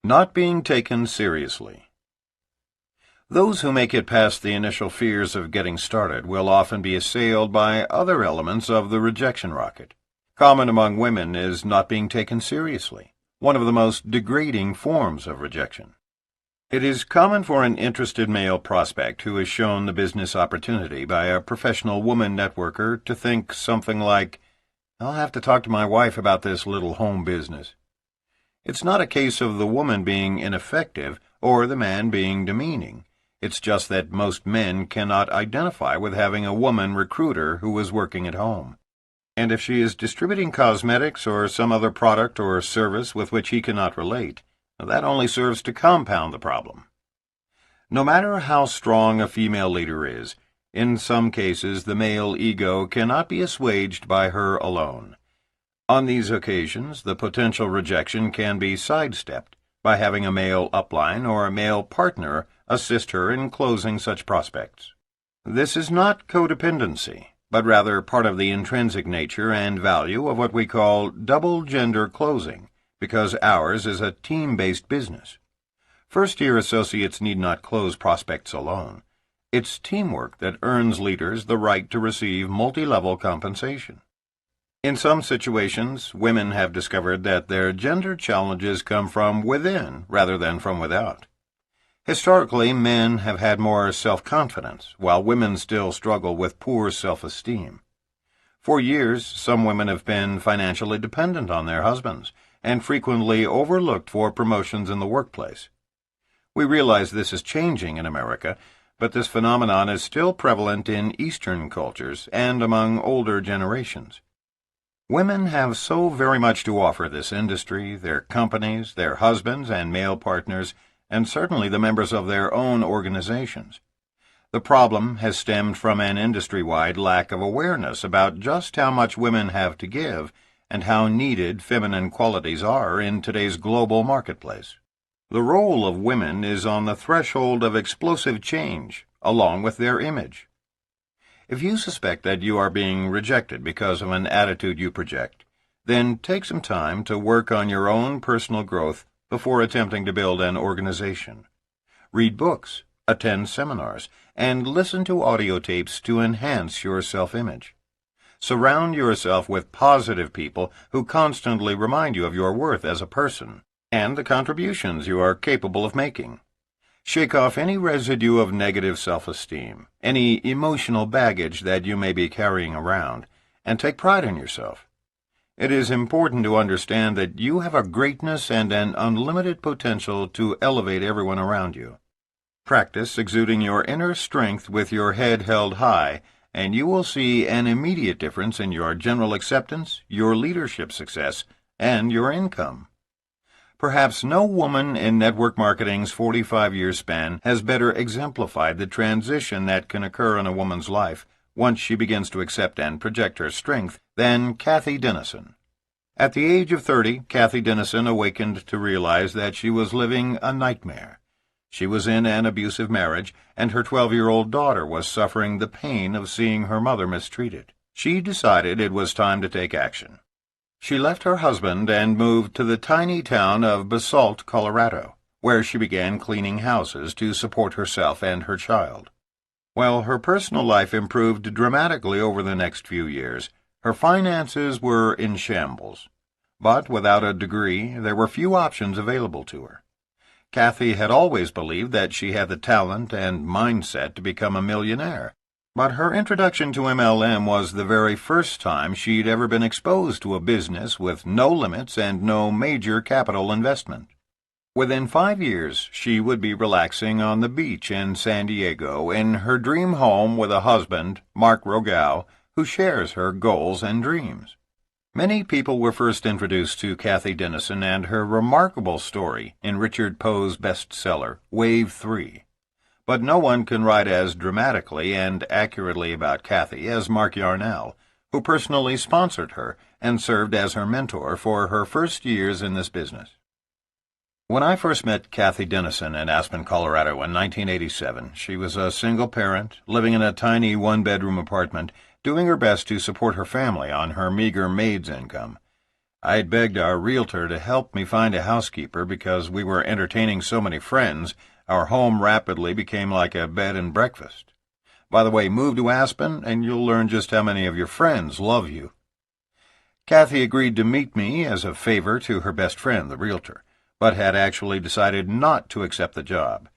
Speaker 1: Not being taken seriously. Those who make it past the initial fears of getting started will often be assailed by other elements of the rejection rocket. Common among women is not being taken seriously, one of the most degrading forms of rejection. It is common for an interested male prospect who is shown the business opportunity by a professional woman networker to think something like, "I'll have to talk to my wife about this little home business." It's not a case of the woman being ineffective or the man being demeaning. It's just that most men cannot identify with having a woman recruiter who is working at home. And if she is distributing cosmetics or some other product or service with which he cannot relate, that only serves to compound the problem. No matter how strong a female leader is, in some cases the male ego cannot be assuaged by her alone. On these occasions, the potential rejection can be sidestepped by having a male upline or a male partner assist her in closing such prospects. This is not codependency, but rather part of the intrinsic nature and value of what we call double-gender closing, because ours is a team-based business. First-year associates need not close prospects alone. It's teamwork that earns leaders the right to receive multi-level compensation. In some situations, women have discovered that their gender challenges come from within rather than from without. Historically, men have had more self-confidence, while women still struggle with poor self-esteem. For years, some women have been financially dependent on their husbands, and frequently overlooked for promotions in the workplace. We realize this is changing in America, but this phenomenon is still prevalent in Eastern cultures and among older generations. Women have so very much to offer this industry, their companies, their husbands and male partners, and certainly the members of their own organizations. The problem has stemmed from an industry-wide lack of awareness about just how much women have to give and how needed feminine qualities are in today's global marketplace. The role of women is on the threshold of explosive change, along with their image. If you suspect that you are being rejected because of an attitude you project, then take some time to work on your own personal growth before attempting to build an organization. Read books, attend seminars, and listen to audio tapes to enhance your self-image. Surround yourself with positive people who constantly remind you of your worth as a person and the contributions you are capable of making. Shake off any residue of negative self-esteem, any emotional baggage that you may be carrying around, and take pride in yourself. It is important to understand that you have a greatness and an unlimited potential to elevate everyone around you. Practice exuding your inner strength with your head held high, and you will see an immediate difference in your general acceptance, your leadership success, and your income. Perhaps no woman in network marketing's 45-year span has better exemplified the transition that can occur in a woman's life once she begins to accept and project her strength than Kathy Dennison. At the age of 30, Kathy Dennison awakened to realize that she was living a nightmare. She was in an abusive marriage, and her 12-year-old daughter was suffering the pain of seeing her mother mistreated. She decided it was time to take action. She left her husband and moved to the tiny town of Basalt, Colorado, where she began cleaning houses to support herself and her child. While her personal life improved dramatically over the next few years, her finances were in shambles. But without a degree, there were few options available to her. Kathy had always believed that she had the talent and mindset to become a millionaire, but her introduction to MLM was the very first time she'd ever been exposed to a business with no limits and no major capital investment. Within 5 years, she would be relaxing on the beach in San Diego in her dream home with a husband, Mark Rogao, who shares her goals and dreams. Many people were first introduced to Kathy Dennison and her remarkable story in Richard Poe's bestseller, Wave 3. But no one can write as dramatically and accurately about Kathy as Mark Yarnell, who personally sponsored her and served as her mentor for her first years in this business. When I first met Kathy Dennison in Aspen, Colorado in 1987, she was a single parent, living in a tiny one-bedroom apartment, doing her best to support her family on her meager maid's income. I'd begged our realtor to help me find a housekeeper because we were entertaining so many friends. Our home rapidly became like a bed and breakfast. By the way, move to Aspen and you'll learn just how many of your friends love you. Kathy agreed to meet me as a favor to her best friend, the realtor, but had actually decided not to accept the job.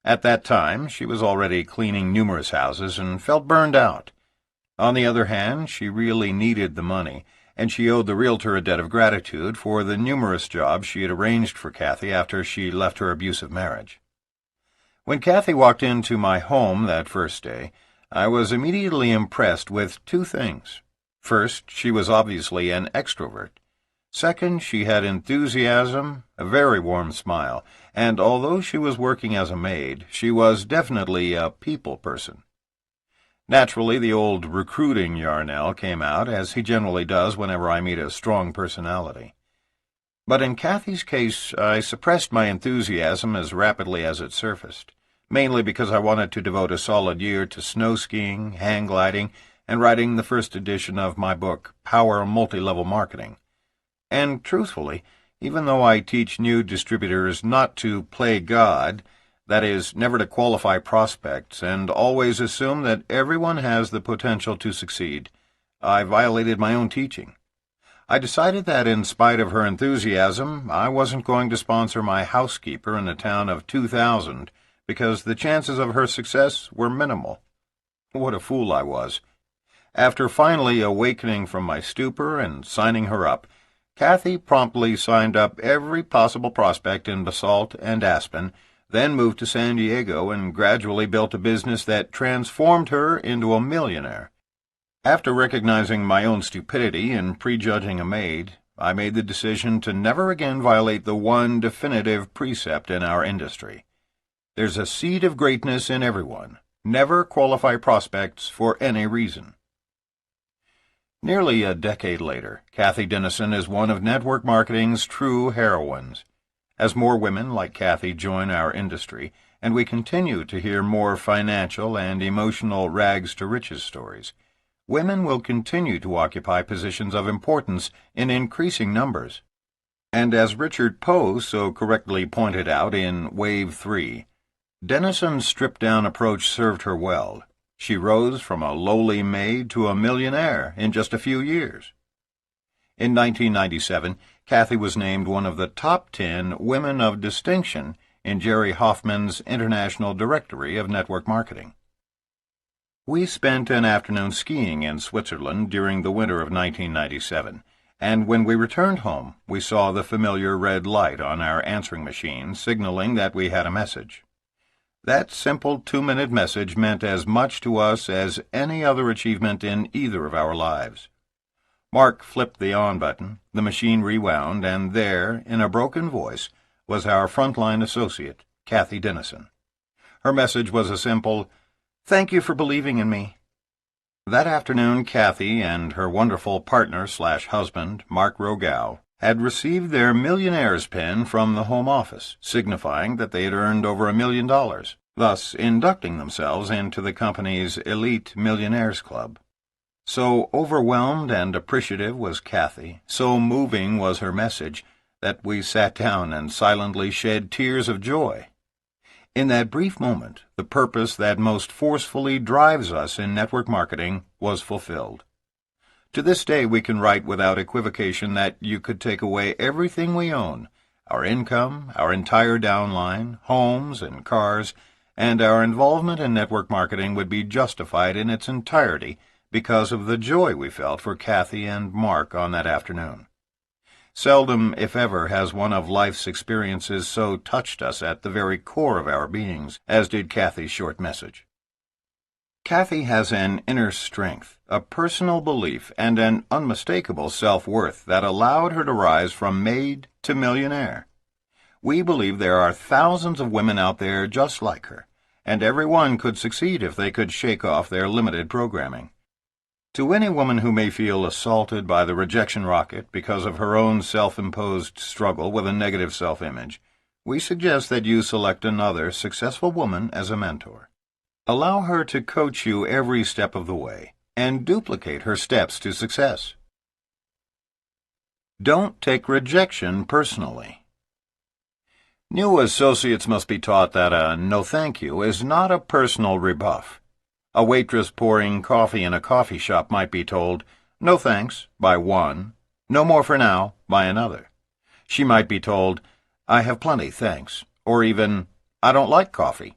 Speaker 1: At that time, she was already cleaning numerous houses and felt burned out. On the other hand, she really needed the money, and she owed the realtor a debt of gratitude for the numerous jobs she had arranged for Kathy after she left her abusive marriage. When Kathy walked into my home that first day, I was immediately impressed with two things. First, she was obviously an extrovert. Second, she had enthusiasm, a very warm smile, and although she was working as a maid, she was definitely a people person. Naturally, the old recruiting Yarnell came out, as he generally does whenever I meet a strong personality. But in Kathy's case, I suppressed my enthusiasm as rapidly as it surfaced, mainly because I wanted to devote a solid year to snow skiing, hang gliding, and writing the first edition of my book, Power Multi-Level Marketing. And truthfully, even though I teach new distributors not to play God, that is, never to qualify prospects, and always assume that everyone has the potential to succeed, I violated my own teaching. I decided that in spite of her enthusiasm, I wasn't going to sponsor my housekeeper in a town of 2,000 because the chances of her success were minimal. What a fool I was. After finally awakening from my stupor and signing her up, Kathy promptly signed up every possible prospect in Basalt and Aspen, then moved to San Diego and gradually built a business that transformed her into a millionaire. After recognizing my own stupidity in prejudging a maid, I made the decision to never again violate the one definitive precept in our industry. There's a seed of greatness in everyone. Never qualify prospects for any reason. Nearly a decade later, Kathy Dennison is one of network marketing's true heroines. As more women like Kathy join our industry, and we continue to hear more financial and emotional rags-to-riches stories, women will continue to occupy positions of importance in increasing numbers. And as Richard Poe so correctly pointed out in Wave 3, Denison's stripped-down approach served her well. She rose from a lowly maid to a millionaire in just a few years. In 1997, Kathy was named one of the top 10 women of distinction in Jerry Hoffman's International Directory of Network Marketing. We spent an afternoon skiing in Switzerland during the winter of 1997, and when we returned home, we saw the familiar red light on our answering machine signaling that we had a message. That simple 2-minute message meant as much to us as any other achievement in either of our lives. Mark flipped the on button, the machine rewound, and there, in a broken voice, was our frontline associate, Kathy Denison. Her message was a simple, "Thank you for believing in me." That afternoon, Kathy and her wonderful partner/husband, Mark Rogow, had received their millionaire's pin from the home office, signifying that they had earned over $1 million, thus inducting themselves into the company's elite millionaires club. So overwhelmed and appreciative was Kathy, so moving was her message, that we sat down and silently shed tears of joy. In that brief moment, the purpose that most forcefully drives us in network marketing was fulfilled. To this day, we can write without equivocation that you could take away everything we own, our income, our entire downline, homes and cars, and our involvement in network marketing would be justified in its entirety because of the joy we felt for Kathy and Mark on that afternoon. Seldom, if ever, has one of life's experiences so touched us at the very core of our beings as did Kathy's short message. Kathy has an inner strength, a personal belief, and an unmistakable self-worth that allowed her to rise from maid to millionaire. We believe there are thousands of women out there just like her, and every one could succeed if they could shake off their limited programming. To any woman who may feel assaulted by the rejection rocket because of her own self-imposed struggle with a negative self-image, we suggest that you select another successful woman as a mentor. Allow her to coach you every step of the way, and duplicate her steps to success. Don't take rejection personally. New associates must be taught that a no thank you is not a personal rebuff. A waitress pouring coffee in a coffee shop might be told, "No thanks," by one, "No more for now," by another. She might be told, "I have plenty, thanks," or even, "I don't like coffee."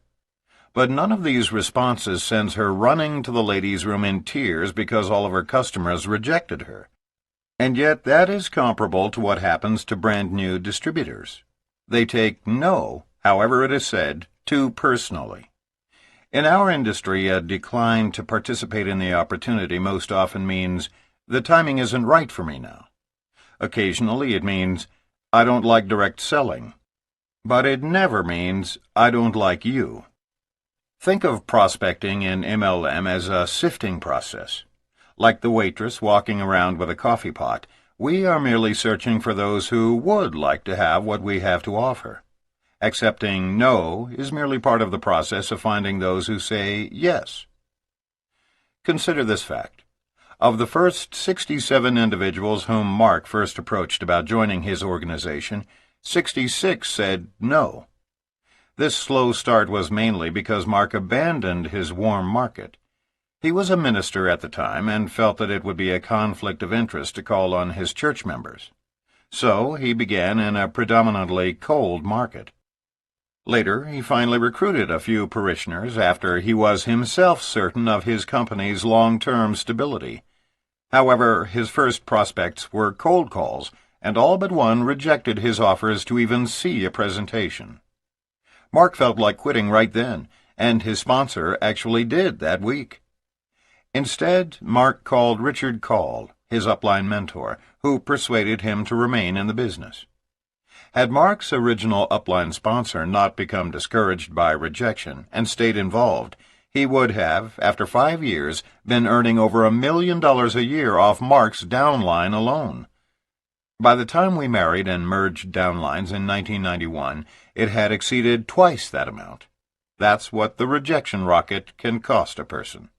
Speaker 1: But none of these responses sends her running to the ladies' room in tears because all of her customers rejected her. And yet that is comparable to what happens to brand new distributors. They take no, however it is said, too personally. In our industry, a decline to participate in the opportunity most often means, "The timing isn't right for me now." Occasionally it means, "I don't like direct selling." But it never means, "I don't like you." Think of prospecting in MLM as a sifting process. Like the waitress walking around with a coffee pot, we are merely searching for those who would like to have what we have to offer. Accepting no is merely part of the process of finding those who say yes. Consider this fact. Of the first 67 individuals whom Mark first approached about joining his organization, 66 said no. This slow start was mainly because Mark abandoned his warm market. He was a minister at the time and felt that it would be a conflict of interest to call on his church members. So he began in a predominantly cold market. Later, he finally recruited a few parishioners after he was himself certain of his company's long-term stability. However, his first prospects were cold calls, and all but one rejected his offers to even see a presentation. Mark felt like quitting right then, and his sponsor actually did that week. Instead, Mark called Richard Call, his upline mentor, who persuaded him to remain in the business. Had Mark's original upline sponsor not become discouraged by rejection and stayed involved, he would have, after 5 years, been earning over $1 million a year off Mark's downline alone. By the time we married and merged downlines in 1991, it had exceeded twice that amount. That's what the rejection rocket can cost a person.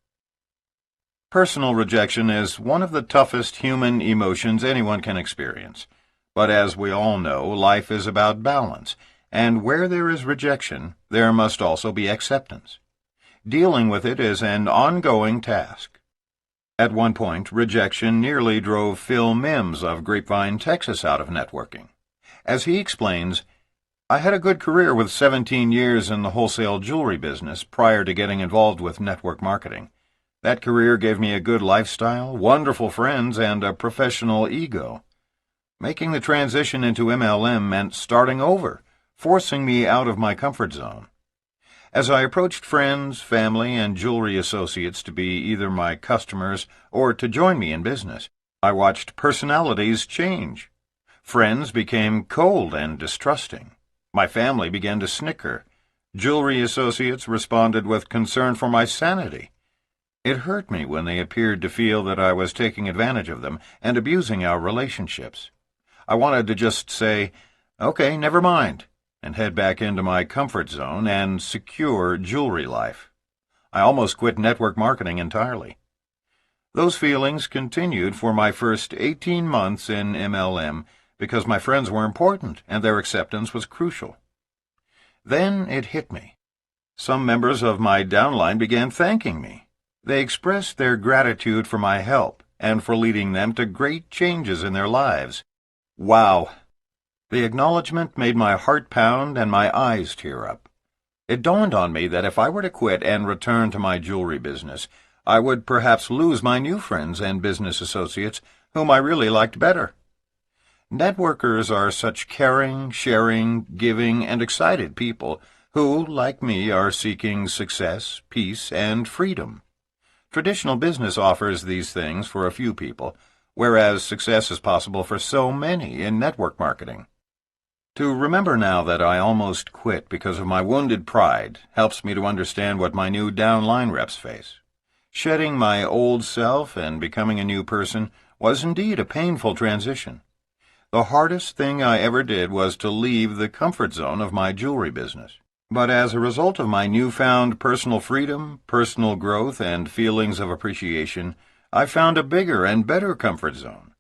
Speaker 1: Personal rejection is one of the toughest human emotions anyone can experience. But as we all know, life is about balance, and where there is rejection, there must also be acceptance. Dealing with it is an ongoing task. At one point, rejection nearly drove Phil Mims of Grapevine, Texas, out of networking. As he explains, "I had a good career with 17 years in the wholesale jewelry business prior to getting involved with network marketing. That career gave me a good lifestyle, wonderful friends, and a professional ego. Making the transition into MLM meant starting over, forcing me out of my comfort zone. As I approached friends, family, and jewelry associates to be either my customers or to join me in business, I watched personalities change. Friends became cold and distrusting. My family began to snicker. Jewelry associates responded with concern for my sanity. It hurt me when they appeared to feel that I was taking advantage of them and abusing our relationships. I wanted to just say, okay, never mind, and head back into my comfort zone and secure jewelry life. I almost quit network marketing entirely. Those feelings continued for my first 18 months in MLM because my friends were important and their acceptance was crucial. Then it hit me. Some members of my downline began thanking me. They expressed their gratitude for my help and for leading them to great changes in their lives. Wow! The acknowledgement made my heart pound and my eyes tear up. It dawned on me that if I were to quit and return to my jewelry business, I would perhaps lose my new friends and business associates whom I really liked better. Networkers are such caring, sharing, giving, and excited people who, like me, are seeking success, peace, and freedom. Traditional business offers these things for a few people, whereas success is possible for so many in network marketing. To remember now that I almost quit because of my wounded pride helps me to understand what my new downline reps face. Shedding my old self and becoming a new person was indeed a painful transition. The hardest thing I ever did was to leave the comfort zone of my jewelry business. But as a result of my newfound personal freedom, personal growth, and feelings of appreciation, I found a bigger and better comfort zone.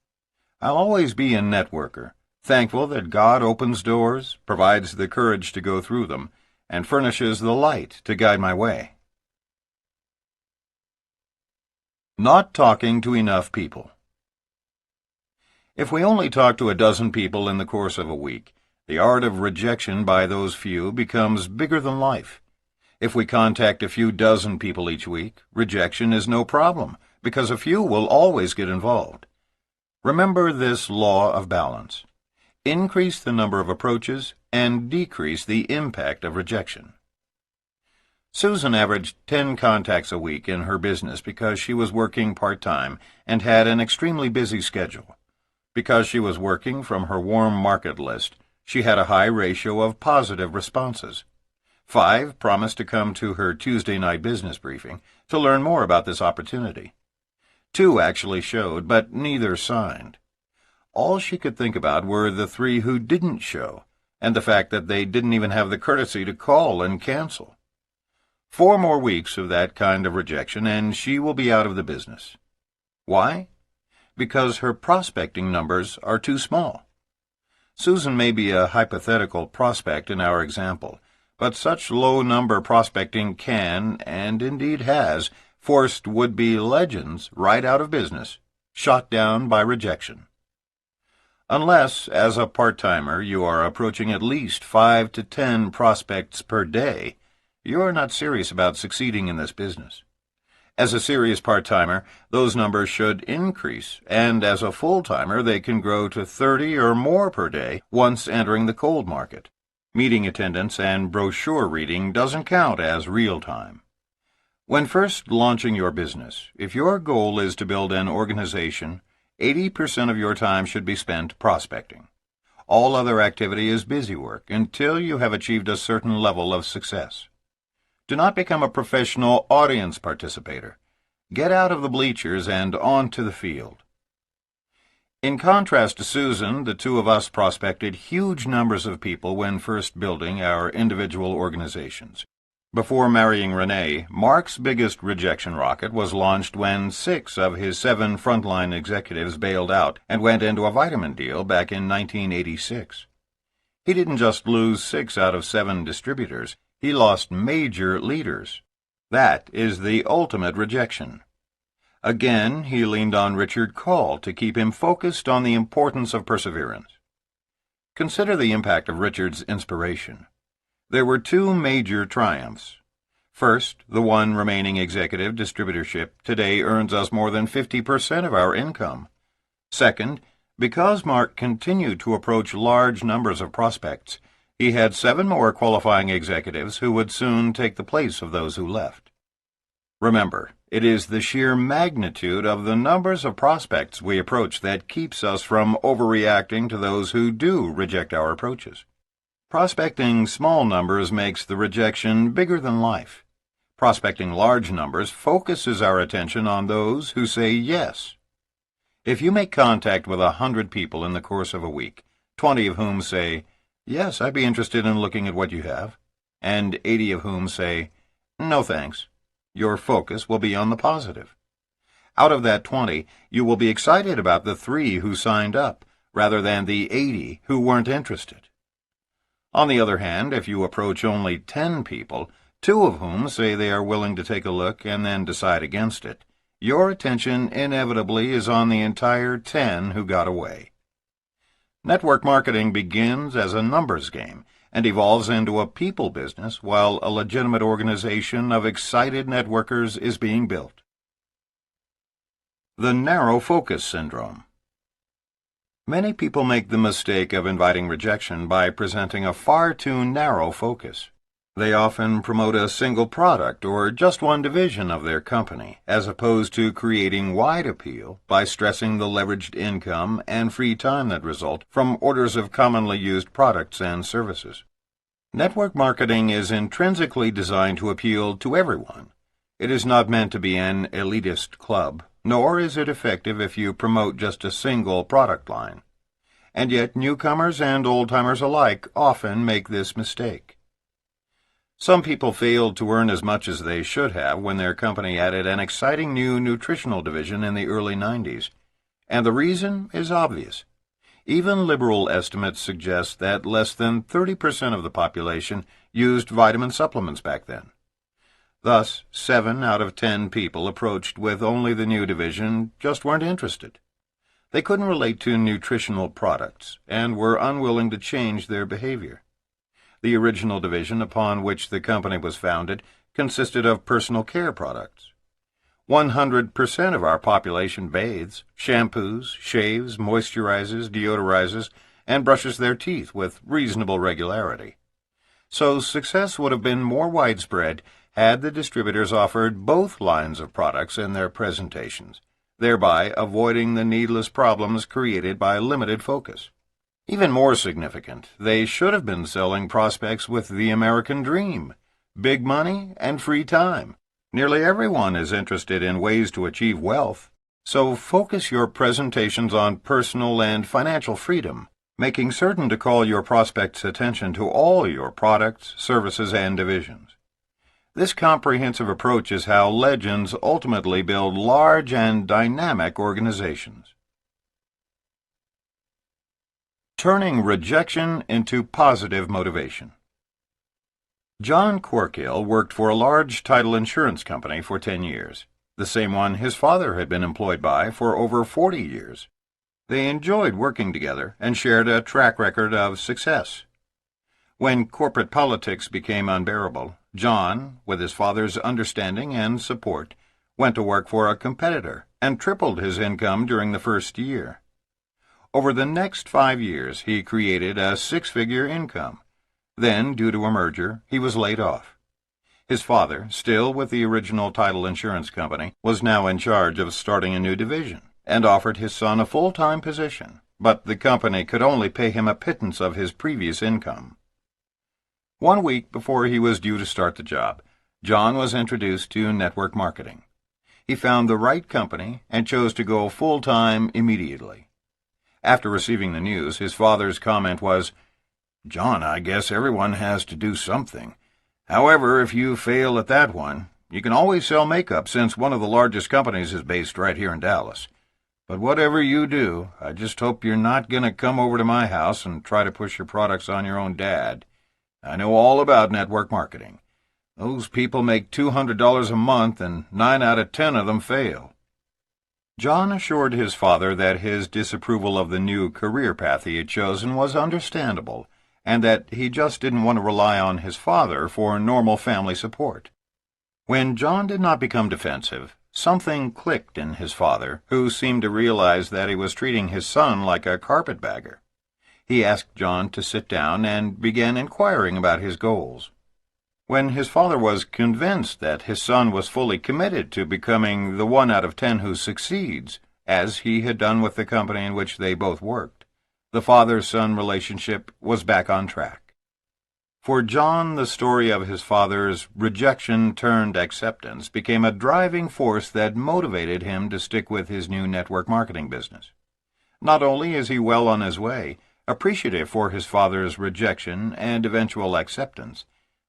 Speaker 1: I'll always be a networker, thankful that God opens doors, provides the courage to go through them, and furnishes the light to guide my way. Not talking to enough people. If we only talk to a dozen people in the course of a week, the art of rejection by those few becomes bigger than life. If we contact a few dozen people each week, rejection is no problem, because a few will always get involved. Remember this law of balance. Increase the number of approaches and decrease the impact of rejection. Susan averaged 10 contacts a week in her business because she was working part-time and had an extremely busy schedule. Because she was working from her warm market list, she had a high ratio of positive responses. 5 promised to come to her Tuesday night business briefing to learn more about this opportunity. 2 actually showed, but neither signed. All she could think about were the 3 who didn't show, and the fact that they didn't even have the courtesy to call and cancel. 4 more weeks of that kind of rejection, and she will be out of the business. Why? Because her prospecting numbers are too small. Susan may be a hypothetical prospect in our example, but such low-number prospecting can, and indeed has, forced would-be legends right out of business, shot down by rejection. Unless, as a part-timer, you are approaching at least 5 to 10 prospects per day, you are not serious about succeeding in this business. As a serious part-timer, those numbers should increase, and as a full-timer, they can grow to 30 or more per day once entering the cold market. Meeting attendance and brochure reading doesn't count as real time. When first launching your business, if your goal is to build an organization, 80% of your time should be spent prospecting. All other activity is busy work until you have achieved a certain level of success. Do not become a professional audience participator. Get out of the bleachers and onto the field. In contrast to Susan, the 2 of us prospected huge numbers of people when first building our individual organizations. Before marrying Renee, Mark's biggest rejection rocket was launched when 6 of his 7 frontline executives bailed out and went into a vitamin deal back in 1986. He didn't just lose 6 out of 7 distributors, he lost major leaders. That is the ultimate rejection. Again, he leaned on Richard Call to keep him focused on the importance of perseverance. Consider the impact of Richard's inspiration. There were 2 major triumphs. First, the one remaining executive distributorship today earns us more than 50% of our income. Second, because Mark continued to approach large numbers of prospects, he had 7 more qualifying executives who would soon take the place of those who left. Remember, it is the sheer magnitude of the numbers of prospects we approach that keeps us from overreacting to those who do reject our approaches. Prospecting small numbers makes the rejection bigger than life. Prospecting large numbers focuses our attention on those who say yes. If you make contact with 100 people in the course of a week, 20 of whom say, "Yes, I'd be interested in looking at what you have," and 80 of whom say, "No thanks," your focus will be on the positive. Out of that 20, you will be excited about the 3 who signed up, rather than the 80 who weren't interested. On the other hand, if you approach only 10 people, 2 of whom say they are willing to take a look and then decide against it, your attention inevitably is on the entire 10 who got away. Network marketing begins as a numbers game and evolves into a people business while a legitimate organization of excited networkers is being built. The narrow focus syndrome. Many people make the mistake of inviting rejection by presenting a far too narrow focus. They often promote a single product or just one division of their company, as opposed to creating wide appeal by stressing the leveraged income and free time that result from orders of commonly used products and services. Network marketing is intrinsically designed to appeal to everyone. It is not meant to be an elitist club, nor is it effective if you promote just a single product line. And yet newcomers and old-timers alike often make this mistake. Some people failed to earn as much as they should have when their company added an exciting new nutritional division in the early 90s. And the reason is obvious. Even liberal estimates suggest that less than 30% of the population used vitamin supplements back then. Thus, 7 out of 10 people approached with only the new division just weren't interested. They couldn't relate to nutritional products and were unwilling to change their behavior. The original division upon which the company was founded consisted of personal care products. 100% of our population bathes, shampoos, shaves, moisturizes, deodorizes, and brushes their teeth with reasonable regularity. So success would have been more widespread had the distributors offered both lines of products in their presentations, thereby avoiding the needless problems created by limited focus. Even more significant, they should have been selling prospects with the American dream, big money and free time. Nearly everyone is interested in ways to achieve wealth, so focus your presentations on personal and financial freedom, making certain to call your prospects' attention to all your products, services, and divisions. This comprehensive approach is how legends ultimately build large and dynamic organizations. Turning rejection into positive motivation. John Corkill worked for a large title insurance company for 10 years, the same one his father had been employed by for over 40 years. They enjoyed working together and shared a track record of success. When corporate politics became unbearable, John, with his father's understanding and support, went to work for a competitor and tripled his income during the first year. Over the next 5 years, he created a 6-figure income. Then, due to a merger, he was laid off. His father, still with the original title insurance company, was now in charge of starting a new division and offered his son a full-time position, but the company could only pay him a pittance of his previous income. 1 week before he was due to start the job, John was introduced to network marketing. He found the right company and chose to go full-time immediately. After receiving the news, his father's comment was, "John, I guess everyone has to do something. However, if you fail at that one, you can always sell makeup since one of the largest companies is based right here in Dallas. But whatever you do, I just hope you're not going to come over to my house and try to push your products on your own dad. I know all about network marketing. Those people make $200 a month, and 9 out of 10 of them fail. John assured his father that his disapproval of the new career path he had chosen was understandable, and that he just didn't want to rely on his father for normal family support. When John did not become defensive, something clicked in his father, who seemed to realize that he was treating his son like a carpetbagger. He asked John to sit down and began inquiring about his goals. When his father was convinced that his son was fully committed to becoming the 1 out of 10 who succeeds, as he had done with the company in which they both worked, the father-son relationship was back on track. For John, the story of his father's rejection-turned-acceptance became a driving force that motivated him to stick with his new network marketing business. Not only is he well on his way, appreciative for his father's rejection and eventual acceptance,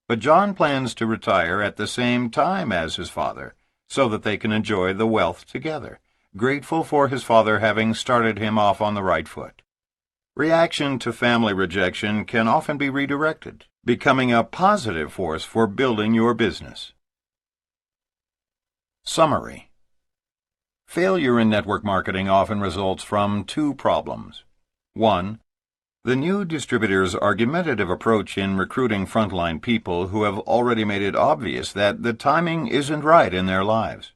Speaker 1: but John plans to retire at the same time as his father, so that they can enjoy the wealth together, grateful for his father having started him off on the right foot. Reaction to family rejection can often be redirected, becoming a positive force for building your business. Summary. Failure in network marketing often results from 2 problems. 1. The new distributor's argumentative approach in recruiting frontline people who have already made it obvious that the timing isn't right in their lives.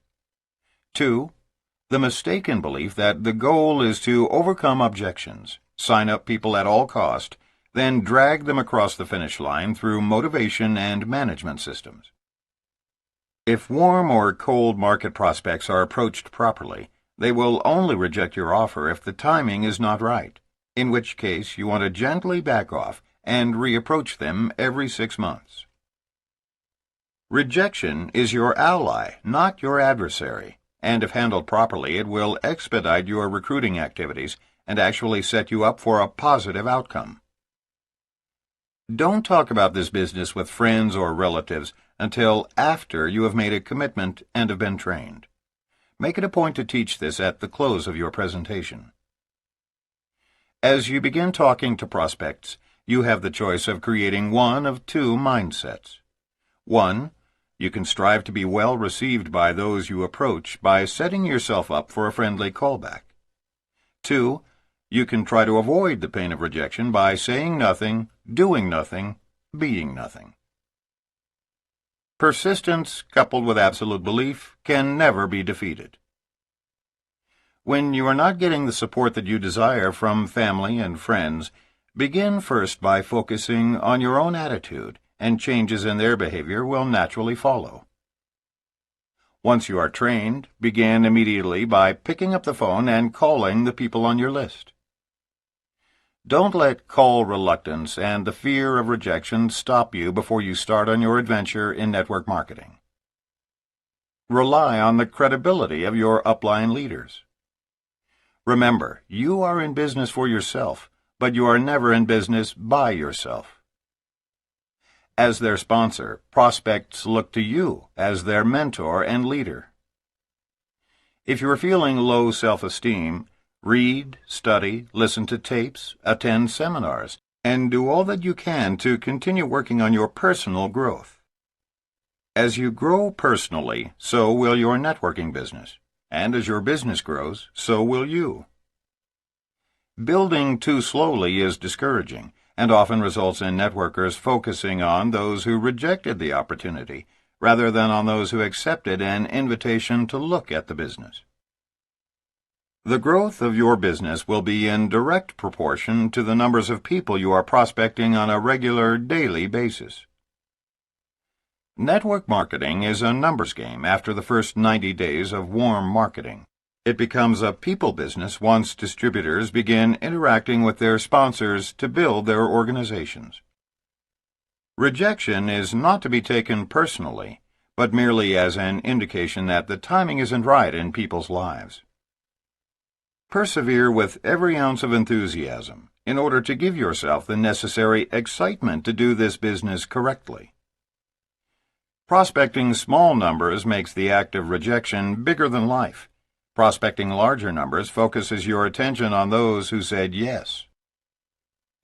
Speaker 1: 2. The mistaken belief that the goal is to overcome objections, sign up people at all cost, then drag them across the finish line through motivation and management systems. If warm or cold market prospects are approached properly, they will only reject your offer if the timing is not right, in which case you want to gently back off and reapproach them every 6 months. Rejection is your ally, not your adversary, and if handled properly, it will expedite your recruiting activities and actually set you up for a positive outcome. Don't talk about this business with friends or relatives until after you have made a commitment and have been trained. Make it a point to teach this at the close of your presentation. As you begin talking to prospects, you have the choice of creating one of 2 mindsets. 1. You can strive to be well received by those you approach by setting yourself up for a friendly callback. 2. You can try to avoid the pain of rejection by saying nothing, doing nothing, being nothing. Persistence, coupled with absolute belief, can never be defeated. When you are not getting the support that you desire from family and friends, begin first by focusing on your own attitude, and changes in their behavior will naturally follow. Once you are trained, begin immediately by picking up the phone and calling the people on your list. Don't let call reluctance and the fear of rejection stop you before you start on your adventure in network marketing. Rely on the credibility of your upline leaders. Remember, you are in business for yourself, but you are never in business by yourself. As their sponsor, prospects look to you as their mentor and leader. If you are feeling low self-esteem, read, study, listen to tapes, attend seminars, and do all that you can to continue working on your personal growth. As you grow personally, so will your networking business. And as your business grows, so will you. Building too slowly is discouraging, and often results in networkers focusing on those who rejected the opportunity, rather than on those who accepted an invitation to look at the business. The growth of your business will be in direct proportion to the numbers of people you are prospecting on a regular, daily basis. Network marketing is a numbers game after the first 90 days of warm marketing. It becomes a people business once distributors begin interacting with their sponsors to build their organizations. Rejection is not to be taken personally, but merely as an indication that the timing isn't right in people's lives. Persevere with every ounce of enthusiasm in order to give yourself the necessary excitement to do this business correctly. Prospecting small numbers makes the act of rejection bigger than life. Prospecting larger numbers focuses your attention on those who said yes.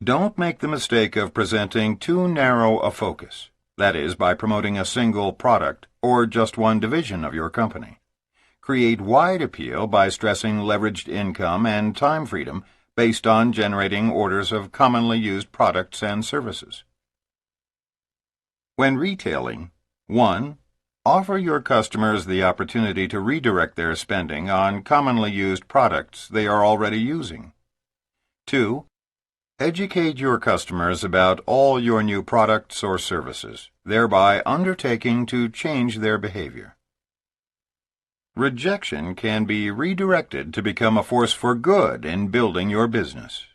Speaker 1: Don't make the mistake of presenting too narrow a focus, that is, by promoting a single product or just one division of your company. Create wide appeal by stressing leveraged income and time freedom based on generating orders of commonly used products and services. When retailing, 1. Offer your customers the opportunity to redirect their spending on commonly used products they are already using. 2. Educate your customers about all your new products or services, thereby undertaking to change their behavior. Rejection can be redirected to become a force for good in building your business.